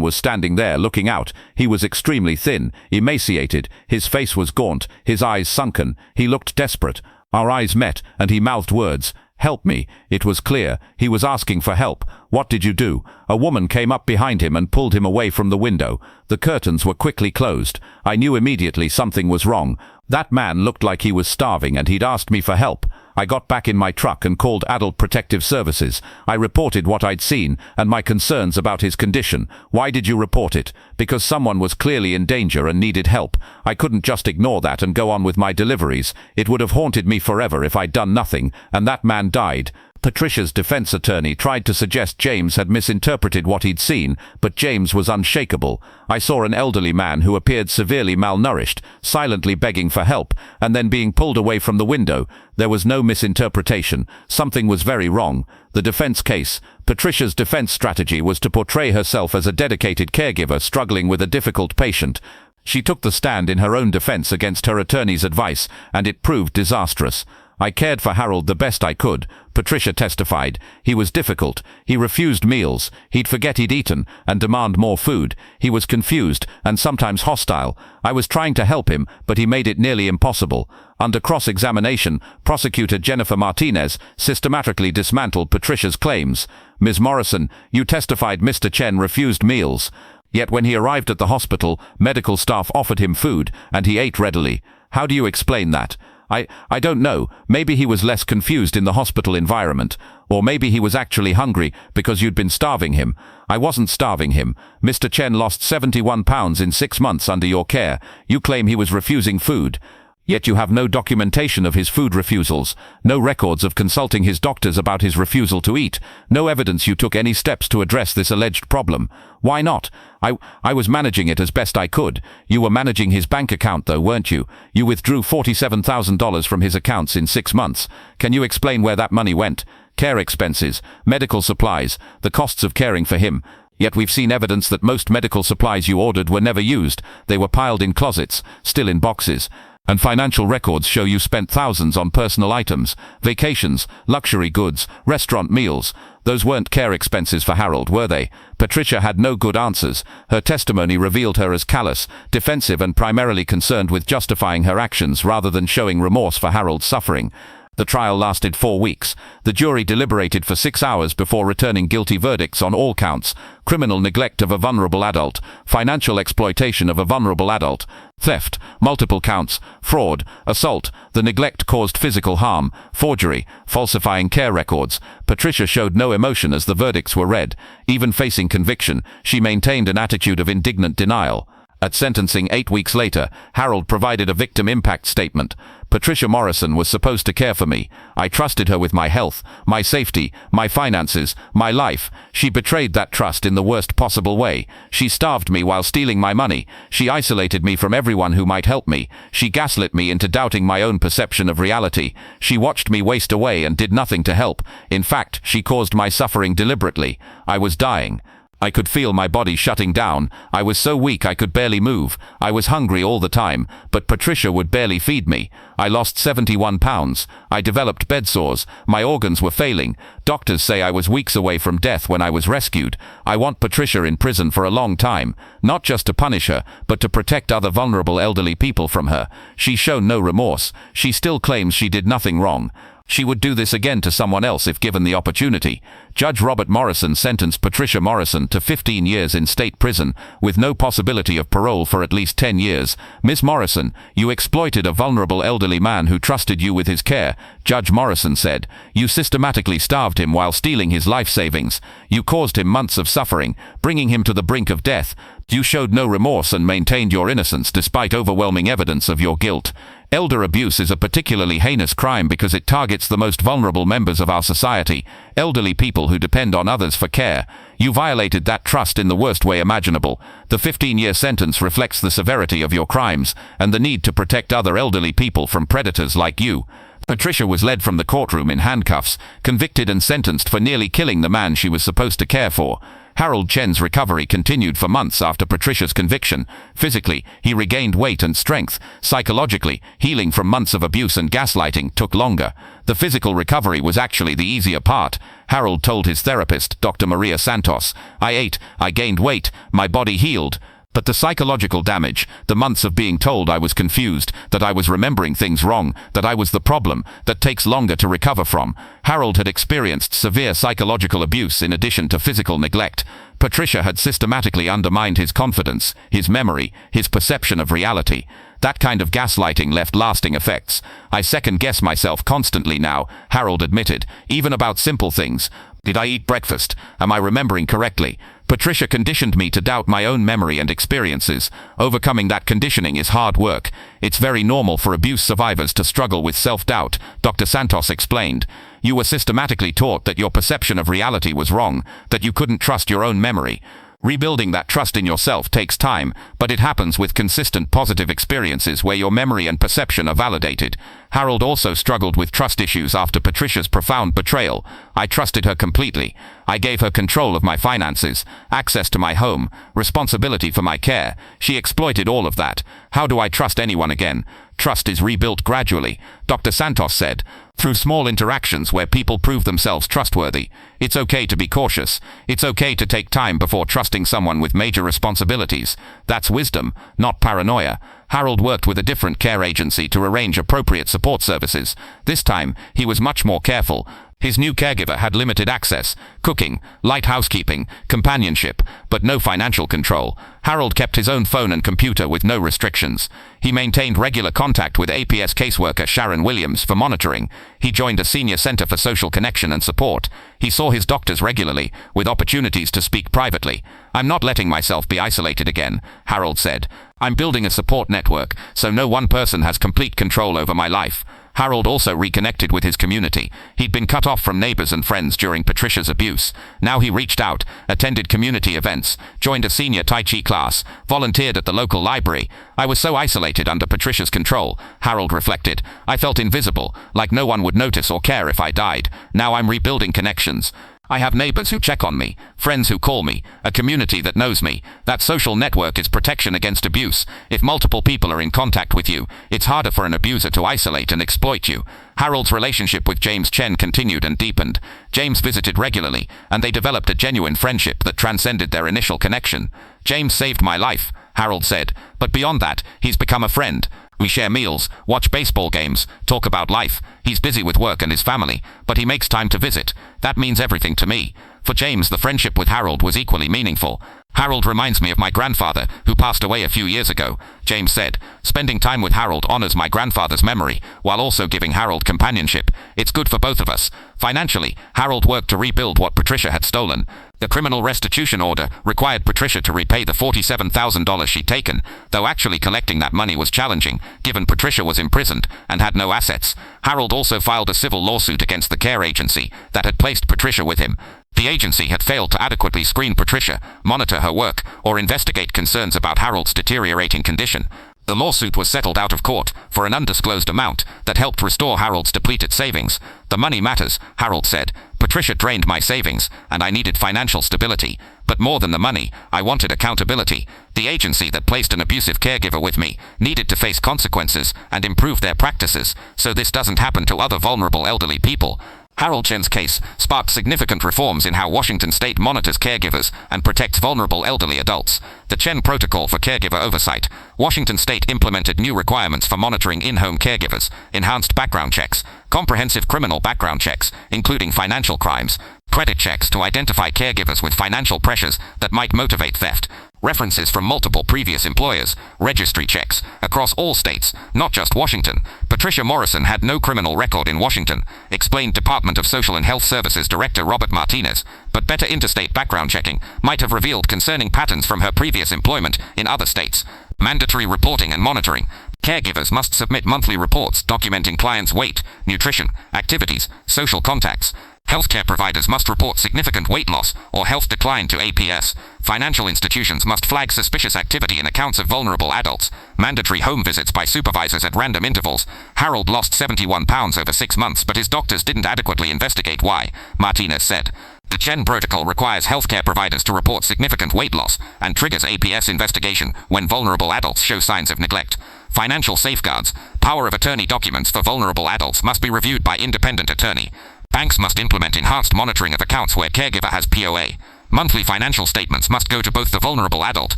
was standing there looking out. He was extremely thin, emaciated. His face was gaunt, his eyes sunken. He looked desperate. Our eyes met, and he mouthed words. "Help me." It was clear. He was asking for help. What did you do? A woman came up behind him and pulled him away from the window. The curtains were quickly closed. I knew immediately something was wrong. That man looked like he was starving and he'd asked me for help. I got back in my truck and called Adult Protective Services. I reported what I'd seen and my concerns about his condition. Why did you report it? Because someone was clearly in danger and needed help. I couldn't just ignore that and go on with my deliveries. It would have haunted me forever if I'd done nothing, and that man died. Patricia's defense attorney tried to suggest James had misinterpreted what he'd seen, but James was unshakable. I saw an elderly man who appeared severely malnourished, silently begging for help, and then being pulled away from the window. There was no misinterpretation. Something was very wrong. The defense case. Patricia's defense strategy was to portray herself as a dedicated caregiver struggling with a difficult patient. She took the stand in her own defense against her attorney's advice, and it proved disastrous. I cared for Harold the best I could, Patricia testified. He was difficult. He refused meals. He'd forget he'd eaten and demand more food. He was confused and sometimes hostile. I was trying to help him, but he made it nearly impossible. Under cross-examination, prosecutor Jennifer Martinez systematically dismantled Patricia's claims. Ms. Morrison, you testified Mr. Chen refused meals. Yet when he arrived at the hospital, medical staff offered him food, and he ate readily. How do you explain that? I don't know. Maybe he was less confused in the hospital environment. Or maybe he was actually hungry because you'd been starving him. I wasn't starving him. Mr. Chen lost 71 pounds in 6 months under your care. You claim he was refusing food. Yet you have no documentation of his food refusals, no records of consulting his doctors about his refusal to eat, no evidence you took any steps to address this alleged problem. Why not? I was managing it as best I could. You were managing his bank account though, weren't you? You withdrew $47,000 from his accounts in 6 months. Can you explain where that money went? Care expenses, medical supplies, the costs of caring for him. Yet we've seen evidence that most medical supplies you ordered were never used. They were piled in closets, still in boxes. And financial records show you spent thousands on personal items, vacations, luxury goods, restaurant meals. Those weren't care expenses for Harold, were they? Patricia had no good answers. Her testimony revealed her as callous, defensive and primarily concerned with justifying her actions rather than showing remorse for Harold's suffering. The trial lasted 4 weeks. The jury deliberated for 6 hours before returning guilty verdicts on all counts: criminal neglect of a vulnerable adult, financial exploitation of a vulnerable adult, theft, multiple counts, fraud, assault, the neglect caused physical harm, forgery, falsifying care records. Patricia showed no emotion as the verdicts were read. Even facing conviction, she maintained an attitude of indignant denial. At sentencing 8 weeks later, Harold provided a victim impact statement. Patricia Morrison was supposed to care for me. I trusted her with my health, my safety, my finances, my life. She betrayed that trust in the worst possible way. She starved me while stealing my money. She isolated me from everyone who might help me. She gaslit me into doubting my own perception of reality. She watched me waste away and did nothing to help. In fact, she caused my suffering deliberately. I was dying. I could feel my body shutting down. I was so weak I could barely move. I was hungry all the time, but Patricia would barely feed me. I lost 71 pounds. I developed bed sores. My organs were failing. Doctors say I was weeks away from death when I was rescued. I want Patricia in prison for a long time, not just to punish her, but to protect other vulnerable elderly people from her. She's shown no remorse. She still claims she did nothing wrong. She would do this again to someone else if given the opportunity. Judge Robert Morrison sentenced Patricia Morrison to 15 years in state prison, with no possibility of parole for at least 10 years. Ms. Morrison, you exploited a vulnerable elderly man who trusted you with his care, Judge Morrison said. You systematically starved him while stealing his life savings. You caused him months of suffering, bringing him to the brink of death. You showed no remorse and maintained your innocence despite overwhelming evidence of your guilt. Elder abuse is a particularly heinous crime because it targets the most vulnerable members of our society, elderly people who depend on others for care. You violated that trust in the worst way imaginable. The 15-year sentence reflects the severity of your crimes and the need to protect other elderly people from predators like you. Patricia was led from the courtroom in handcuffs, convicted and sentenced for nearly killing the man she was supposed to care for. Harold Chen's recovery continued for months after Patricia's conviction. Physically, he regained weight and strength. Psychologically, healing from months of abuse and gaslighting took longer. The physical recovery was actually the easier part. Harold told his therapist, Dr. Maria Santos, I ate, I gained weight, my body healed. But the psychological damage, the months of being told I was confused, that I was remembering things wrong, that I was the problem, that takes longer to recover from. Harold had experienced severe psychological abuse in addition to physical neglect. Patricia had systematically undermined his confidence, his memory, his perception of reality. That kind of gaslighting left lasting effects. I second-guess myself constantly now, Harold admitted, even about simple things. Did I eat breakfast? Am I remembering correctly? Patricia conditioned me to doubt my own memory and experiences. Overcoming that conditioning is hard work. It's very normal for abuse survivors to struggle with self-doubt, Dr. Santos explained. You were systematically taught that your perception of reality was wrong, that you couldn't trust your own memory. Rebuilding that trust in yourself takes time, but it happens with consistent positive experiences where your memory and perception are validated. Harold also struggled with trust issues after Patricia's profound betrayal. I trusted her completely. I gave her control of my finances, access to my home, responsibility for my care. She exploited all of that. How do I trust anyone again? Trust is rebuilt gradually, Dr. Santos said, through small interactions where people prove themselves trustworthy. It's okay to be cautious. It's okay to take time before trusting someone with major responsibilities. That's wisdom, not paranoia. Harold worked with a different care agency to arrange appropriate support services. This time, he was much more careful. His new caregiver had limited access, cooking, light housekeeping, companionship, but no financial control. Harold kept his own phone and computer with no restrictions. He maintained regular contact with APS caseworker Sharon Williams for monitoring. He joined a senior center for social connection and support. He saw his doctors regularly, with opportunities to speak privately. I'm not letting myself be isolated again, Harold said. I'm building a support network, so no one person has complete control over my life. Harold also reconnected with his community. He'd been cut off from neighbors and friends during Patricia's abuse. Now he reached out, attended community events, joined a senior Tai Chi class, volunteered at the local library. I was so isolated under Patricia's control, Harold reflected. I felt invisible, like no one would notice or care if I died. Now I'm rebuilding connections. I have neighbors who check on me, friends who call me, a community that knows me. That social network is protection against abuse. If multiple people are in contact with you, it's harder for an abuser to isolate and exploit you. Harold's relationship with James Chen continued and deepened. James visited regularly, and they developed a genuine friendship that transcended their initial connection. James saved my life, Harold said, but beyond that, he's become a friend. We share meals, watch baseball games, talk about life. He's busy with work and his family, but he makes time to visit. That means everything to me. For James, the friendship with Harold was equally meaningful. Harold reminds me of my grandfather, who passed away a few years ago, James said. Spending time with Harold honors my grandfather's memory, while also giving Harold companionship. It's good for both of us. Financially, Harold worked to rebuild what Patricia had stolen. The criminal restitution order required Patricia to repay the $47,000 she'd taken, though actually collecting that money was challenging, given Patricia was imprisoned and had no assets. Harold also filed a civil lawsuit against the care agency that had placed Patricia with him. The agency had failed to adequately screen Patricia, monitor her work, or investigate concerns about Harold's deteriorating condition. The lawsuit was settled out of court for an undisclosed amount that helped restore Harold's depleted savings. The money matters, Harold said. Patricia drained my savings, and I needed financial stability. But more than the money, I wanted accountability. The agency that placed an abusive caregiver with me needed to face consequences and improve their practices, so this doesn't happen to other vulnerable elderly people. Harold Chen's case sparked significant reforms in how Washington state monitors caregivers and protects vulnerable elderly adults. The Chen Protocol for Caregiver Oversight. Washington state implemented new requirements for monitoring in-home caregivers, enhanced background checks, comprehensive criminal background checks, including financial crimes, credit checks to identify caregivers with financial pressures that might motivate theft, references from multiple previous employers, registry checks, across all states, not just Washington. Patricia Morrison had no criminal record in Washington, explained Department of Social and Health Services Director Robert Martinez, but better interstate background checking might have revealed concerning patterns from her previous employment in other states. Mandatory reporting and monitoring. Caregivers must submit monthly reports documenting clients' weight, nutrition, activities, social contacts. Healthcare providers must report significant weight loss or health decline to APS. Financial institutions must flag suspicious activity in accounts of vulnerable adults. Mandatory home visits by supervisors at random intervals. Harold lost 71 pounds over 6 months, but his doctors didn't adequately investigate why, Martinez said. The Chen Protocol requires healthcare providers to report significant weight loss and triggers APS investigation when vulnerable adults show signs of neglect. Financial safeguards. Power of attorney documents for vulnerable adults must be reviewed by independent attorney. Banks must implement enhanced monitoring of accounts where caregiver has POA. Monthly financial statements must go to both the vulnerable adult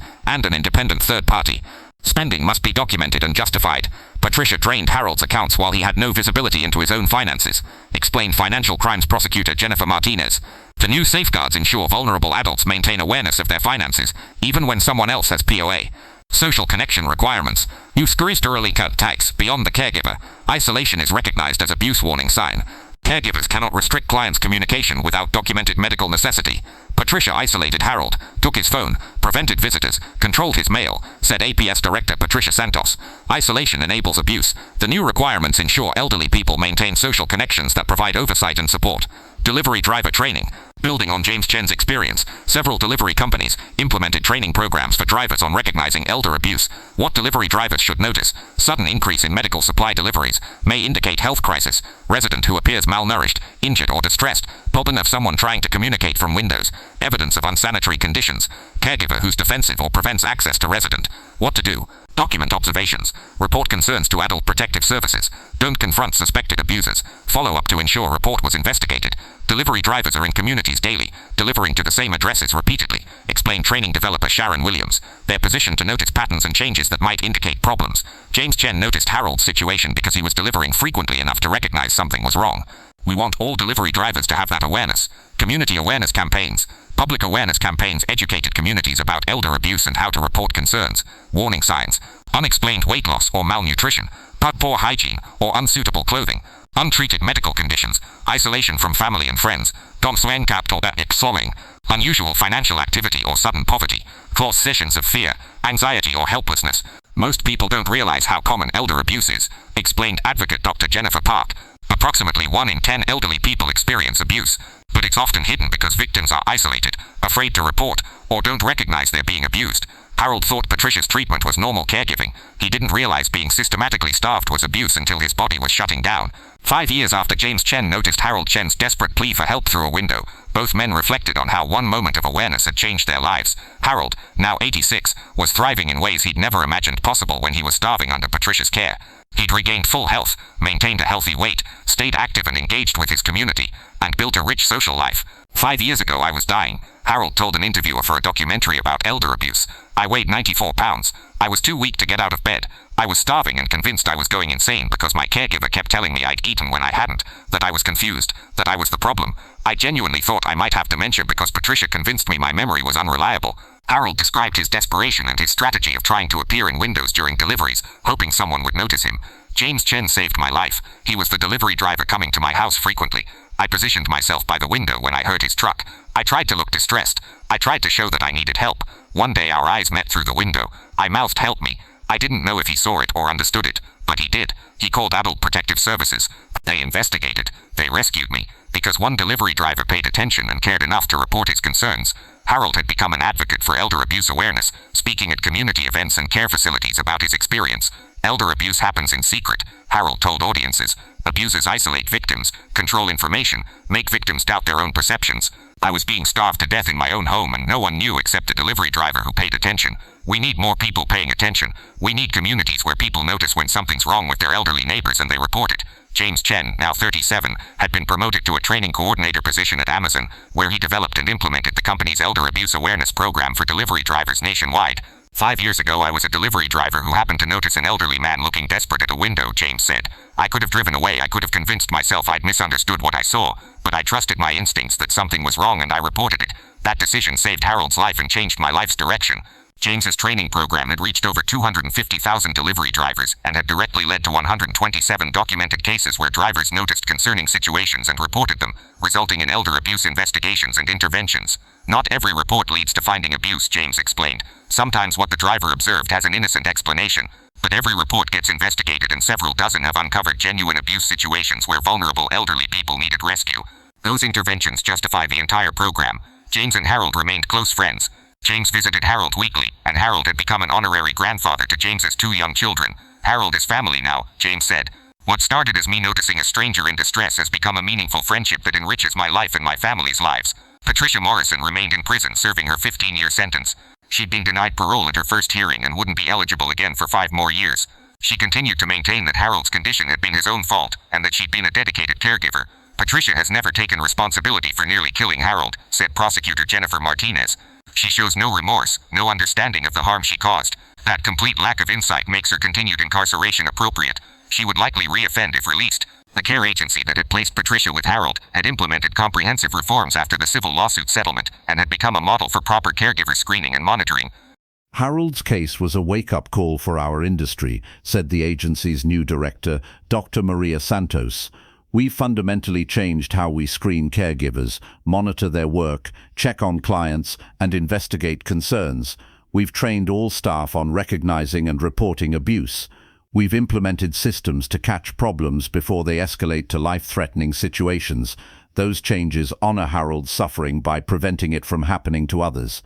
and an independent third party. Spending must be documented and justified. Patricia drained Harold's accounts while he had no visibility into his own finances, explained financial crimes prosecutor Jennifer Martinez. The new safeguards ensure vulnerable adults maintain awareness of their finances, even when someone else has POA. Social connection requirements. Eucharist early cut tax beyond the caregiver. Isolation is recognized as abuse warning sign. Caregivers cannot restrict clients' communication without documented medical necessity. Patricia isolated Harold, took his phone, prevented visitors, controlled his mail, said APS Director Patricia Santos. Isolation enables abuse. The new requirements ensure elderly people maintain social connections that provide oversight and support. Delivery driver training. Building on James Chen's experience, several delivery companies implemented training programs for drivers on recognizing elder abuse. What delivery drivers should notice: sudden increase in medical supply deliveries may indicate health crisis. Resident who appears malnourished, injured or distressed. Problem of someone trying to communicate from windows. Evidence of unsanitary conditions. Caregiver who's defensive or prevents access to resident. What to do: document observations. Report concerns to Adult Protective Services. Don't confront suspected abusers. Follow up to ensure report was investigated. Delivery drivers are in communities daily, delivering to the same addresses repeatedly, explained training developer Sharon Williams. They're positioned to notice patterns and changes that might indicate problems. James Chen noticed Harold's situation because he was delivering frequently enough to recognize something was wrong. We want all delivery drivers to have that awareness. Community awareness campaigns. Public awareness campaigns educated communities about elder abuse and how to report concerns. Warning signs: unexplained weight loss or malnutrition, poor hygiene or unsuitable clothing, untreated medical conditions, isolation from family and friends, unusual financial activity or sudden poverty, cause sessions of fear, anxiety or helplessness. Most people don't realize how common elder abuse is, explained advocate Dr. Jennifer Park. Approximately 1 in 10 elderly people experience abuse, but it's often hidden because victims are isolated, afraid to report, or don't recognize they're being abused. Harold thought Patricia's treatment was normal caregiving. He didn't realize being systematically starved was abuse until his body was shutting down. 5 years after James Chen noticed Harold Chen's desperate plea for help through a window, both men reflected on how one moment of awareness had changed their lives. Harold, now 86, was thriving in ways he'd never imagined possible when he was starving under Patricia's care. He'd regained full health, maintained a healthy weight, stayed active and engaged with his community, and built a rich social life. 5 years ago I was dying, Harold told an interviewer for a documentary about elder abuse. I weighed 94 pounds. I was too weak to get out of bed. I was starving and convinced I was going insane because my caregiver kept telling me I'd eaten when I hadn't, that I was confused, that I was the problem. I genuinely thought I might have dementia because Patricia convinced me my memory was unreliable. Harold described his desperation and his strategy of trying to appear in windows during deliveries, hoping someone would notice him. James Chen saved my life. He was the delivery driver coming to my house frequently. I positioned myself by the window when I heard his truck. I tried to look distressed. I tried to show that I needed help. One day our eyes met through the window. I mouthed, "Help me." I didn't know if he saw it or understood it, but he did. He called Adult Protective Services. They investigated. They rescued me. Because one delivery driver paid attention and cared enough to report his concerns. Harold had become an advocate for elder abuse awareness, speaking at community events and care facilities about his experience. Elder abuse happens in secret, Harold told audiences. Abusers isolate victims, control information, make victims doubt their own perceptions. I was being starved to death in my own home and no one knew except the delivery driver who paid attention. We need more people paying attention. We need communities where people notice when something's wrong with their elderly neighbors and they report it. James Chen, now 37, had been promoted to a training coordinator position at Amazon, where he developed and implemented the company's elder abuse awareness program for delivery drivers nationwide. 5 years ago I was a delivery driver who happened to notice an elderly man looking desperate at a window, James said. I could have driven away, I could have convinced myself I'd misunderstood what I saw, but I trusted my instincts that something was wrong and I reported it. That decision saved Harold's life and changed my life's direction. James's training program had reached over 250,000 delivery drivers and had directly led to 127 documented cases where drivers noticed concerning situations and reported them, resulting in elder abuse investigations and interventions. Not every report leads to finding abuse, James explained. Sometimes what the driver observed has an innocent explanation, but every report gets investigated and several dozen have uncovered genuine abuse situations where vulnerable elderly people needed rescue. Those interventions justify the entire program. James and Harold remained close friends. James visited Harold weekly, and Harold had become an honorary grandfather to James's 2 young children. Harold is family now, James said. What started as me noticing a stranger in distress has become a meaningful friendship that enriches my life and my family's lives. Patricia Morrison remained in prison serving her 15-year sentence. She'd been denied parole at her first hearing and wouldn't be eligible again for 5 more years. She continued to maintain that Harold's condition had been his own fault, and that she'd been a dedicated caregiver. Patricia has never taken responsibility for nearly killing Harold, said prosecutor Jennifer Martinez. She shows no remorse, no understanding of the harm she caused. That complete lack of insight makes her continued incarceration appropriate. She would likely re-offend if released. The care agency that had placed Patricia with Harold had implemented comprehensive reforms after the civil lawsuit settlement and had become a model for proper caregiver screening and monitoring. Harold's case was a wake-up call for our industry, said the agency's new director, Dr. Maria Santos. We fundamentally changed how we screen caregivers, monitor their work, check on clients, and investigate concerns. We've trained all staff on recognizing and reporting abuse. We've implemented systems to catch problems before they escalate to life-threatening situations. Those changes honor Harold's suffering by preventing it from happening to others.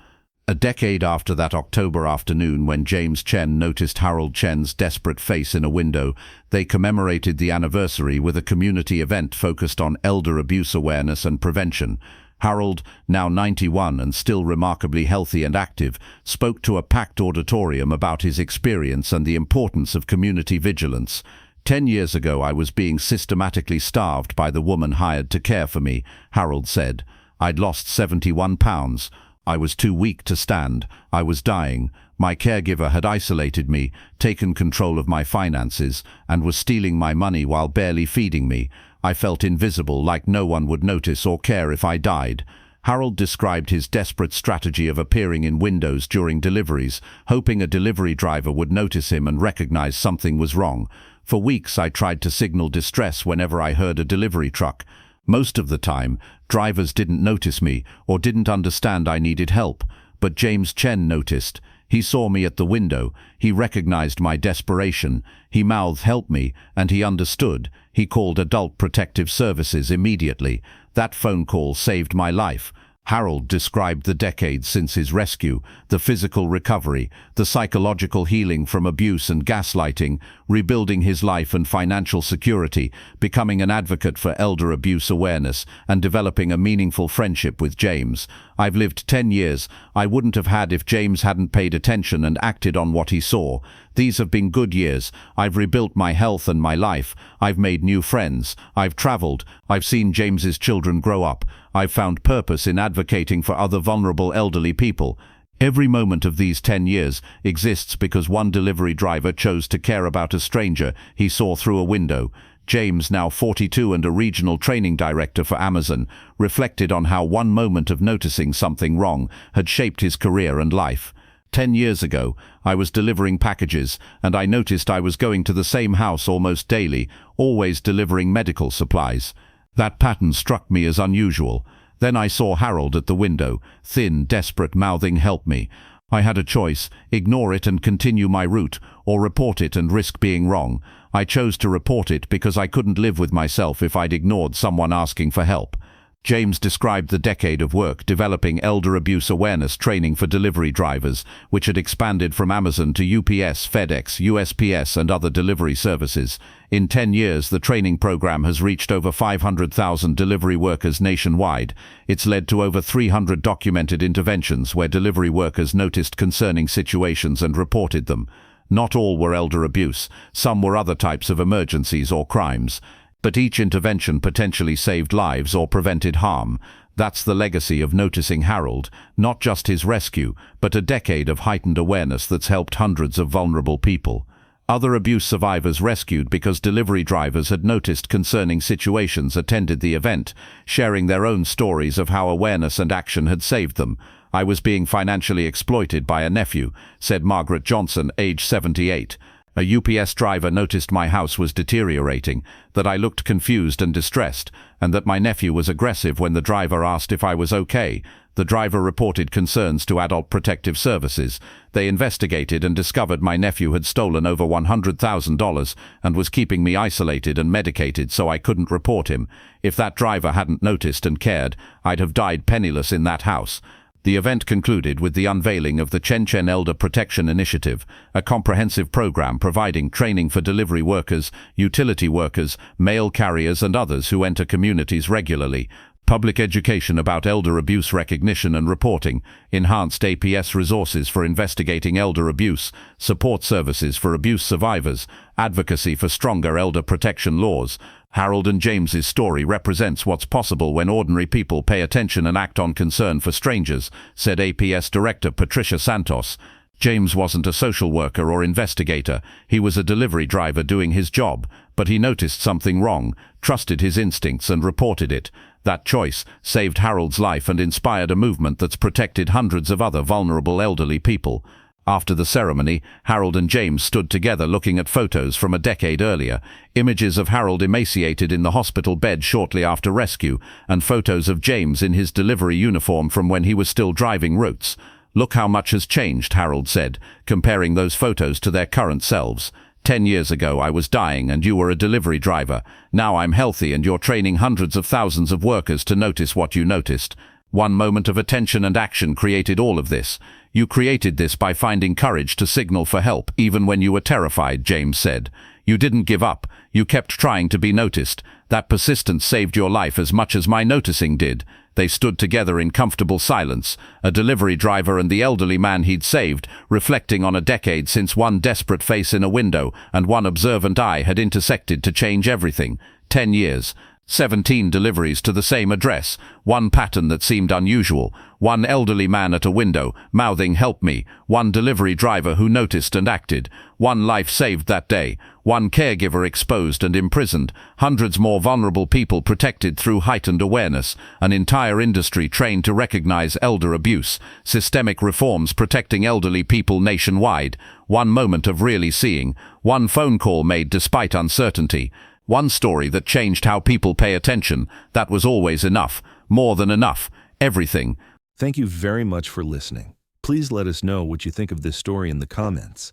A decade after that October afternoon when James Chen noticed Harold Chen's desperate face in a window, they commemorated the anniversary with a community event focused on elder abuse awareness and prevention. Harold, now 91 and still remarkably healthy and active, spoke to a packed auditorium about his experience and the importance of community vigilance. 10 years ago I was being systematically starved by the woman hired to care for me, Harold said. I'd lost 71 pounds. I was too weak to stand. I was dying. My caregiver had isolated me, taken control of my finances, and was stealing my money while barely feeding me. I felt invisible, like no one would notice or care if I died. Harold described his desperate strategy of appearing in windows during deliveries, hoping a delivery driver would notice him and recognize something was wrong. For weeks I tried to signal distress whenever I heard a delivery truck. Most of the time, drivers didn't notice me or didn't understand I needed help, but James Chen noticed. He saw me at the window. He recognized my desperation. He mouthed, "Help me," and he understood. He called Adult Protective Services immediately. That phone call saved my life. Harold described the decades since his rescue, the physical recovery, the psychological healing from abuse and gaslighting, rebuilding his life and financial security, becoming an advocate for elder abuse awareness, and developing a meaningful friendship with James. I've lived 10 years. I wouldn't have had if James hadn't paid attention and acted on what he saw. These have been good years. I've rebuilt my health and my life. I've made new friends. I've traveled. I've seen James's children grow up. I've found purpose in advocating for other vulnerable elderly people. Every moment of these 10 years exists because one delivery driver chose to care about a stranger he saw through a window. James, now 42 and a regional training director for Amazon, reflected on how one moment of noticing something wrong had shaped his career and life. 10 years ago, I was delivering packages, and I noticed I was going to the same house almost daily, always delivering medical supplies. That pattern struck me as unusual. Then I saw Harold at the window, thin, desperate, mouthing, "Help me." I had a choice: ignore it and continue my route, or report it and risk being wrong. I chose to report it because I couldn't live with myself if I'd ignored someone asking for help. James described the decade of work developing elder abuse awareness training for delivery drivers, which had expanded from Amazon to UPS, FedEx, USPS, and other delivery services. In 10 years, the training program has reached over 500,000 delivery workers nationwide. It's led to over 300 documented interventions where delivery workers noticed concerning situations and reported them. Not all were elder abuse. Some were other types of emergencies or crimes. But each intervention potentially saved lives or prevented harm. That's the legacy of Noticing Harold, not just his rescue, but a decade of heightened awareness that's helped hundreds of vulnerable people. Other abuse survivors rescued because delivery drivers had noticed concerning situations attended the event, sharing their own stories of how awareness and action had saved them. "I was being financially exploited by a nephew," said Margaret Johnson, age 78. "A UPS driver noticed my house was deteriorating, that I looked confused and distressed, and that my nephew was aggressive when the driver asked if I was okay. The driver reported concerns to Adult Protective Services. They investigated and discovered my nephew had stolen over $100,000 and was keeping me isolated and medicated so I couldn't report him. If that driver hadn't noticed and cared, I'd have died penniless in that house." The event concluded with the unveiling of the Chen Chen Elder Protection Initiative, a comprehensive program providing training for delivery workers, utility workers, mail carriers, and others who enter communities regularly, public education about elder abuse recognition and reporting, enhanced APS resources for investigating elder abuse, support services for abuse survivors, advocacy for stronger elder protection laws. Harold and James's story represents what's possible when ordinary people pay attention and act on concern for strangers, said APS Director Patricia Santos. James wasn't a social worker or investigator. He was a delivery driver doing his job, but he noticed something wrong, trusted his instincts, and reported it. That choice saved Harold's life and inspired a movement that's protected hundreds of other vulnerable elderly people. After the ceremony, Harold and James stood together looking at photos from a decade earlier, images of Harold emaciated in the hospital bed shortly after rescue, and photos of James in his delivery uniform from when he was still driving routes. "Look how much has changed," Harold said, comparing those photos to their current selves. 10 years ago I was dying and you were a delivery driver. Now I'm healthy and you're training hundreds of thousands of workers to notice what you noticed. One moment of attention and action created all of this. You created this by finding courage to signal for help even when you were terrified," James said. "You didn't give up. You kept trying to be noticed. That persistence saved your life as much as my noticing did." They stood together in comfortable silence, a delivery driver and the elderly man he'd saved, reflecting on a decade since one desperate face in a window and one observant eye had intersected to change everything. 10 years. 17 deliveries to the same address, one pattern that seemed unusual, one elderly man at a window, mouthing "help me," one delivery driver who noticed and acted, one life saved that day, one caregiver exposed and imprisoned, hundreds more vulnerable people protected through heightened awareness, an entire industry trained to recognize elder abuse, systemic reforms protecting elderly people nationwide, one moment of really seeing, one phone call made despite uncertainty. One story that changed how people pay attention. That was always enough. More than enough. Everything. Thank you very much for listening. Please let us know what you think of this story in the comments.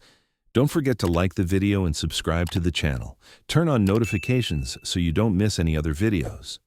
Don't forget to like the video and subscribe to the channel. Turn on notifications so you don't miss any other videos.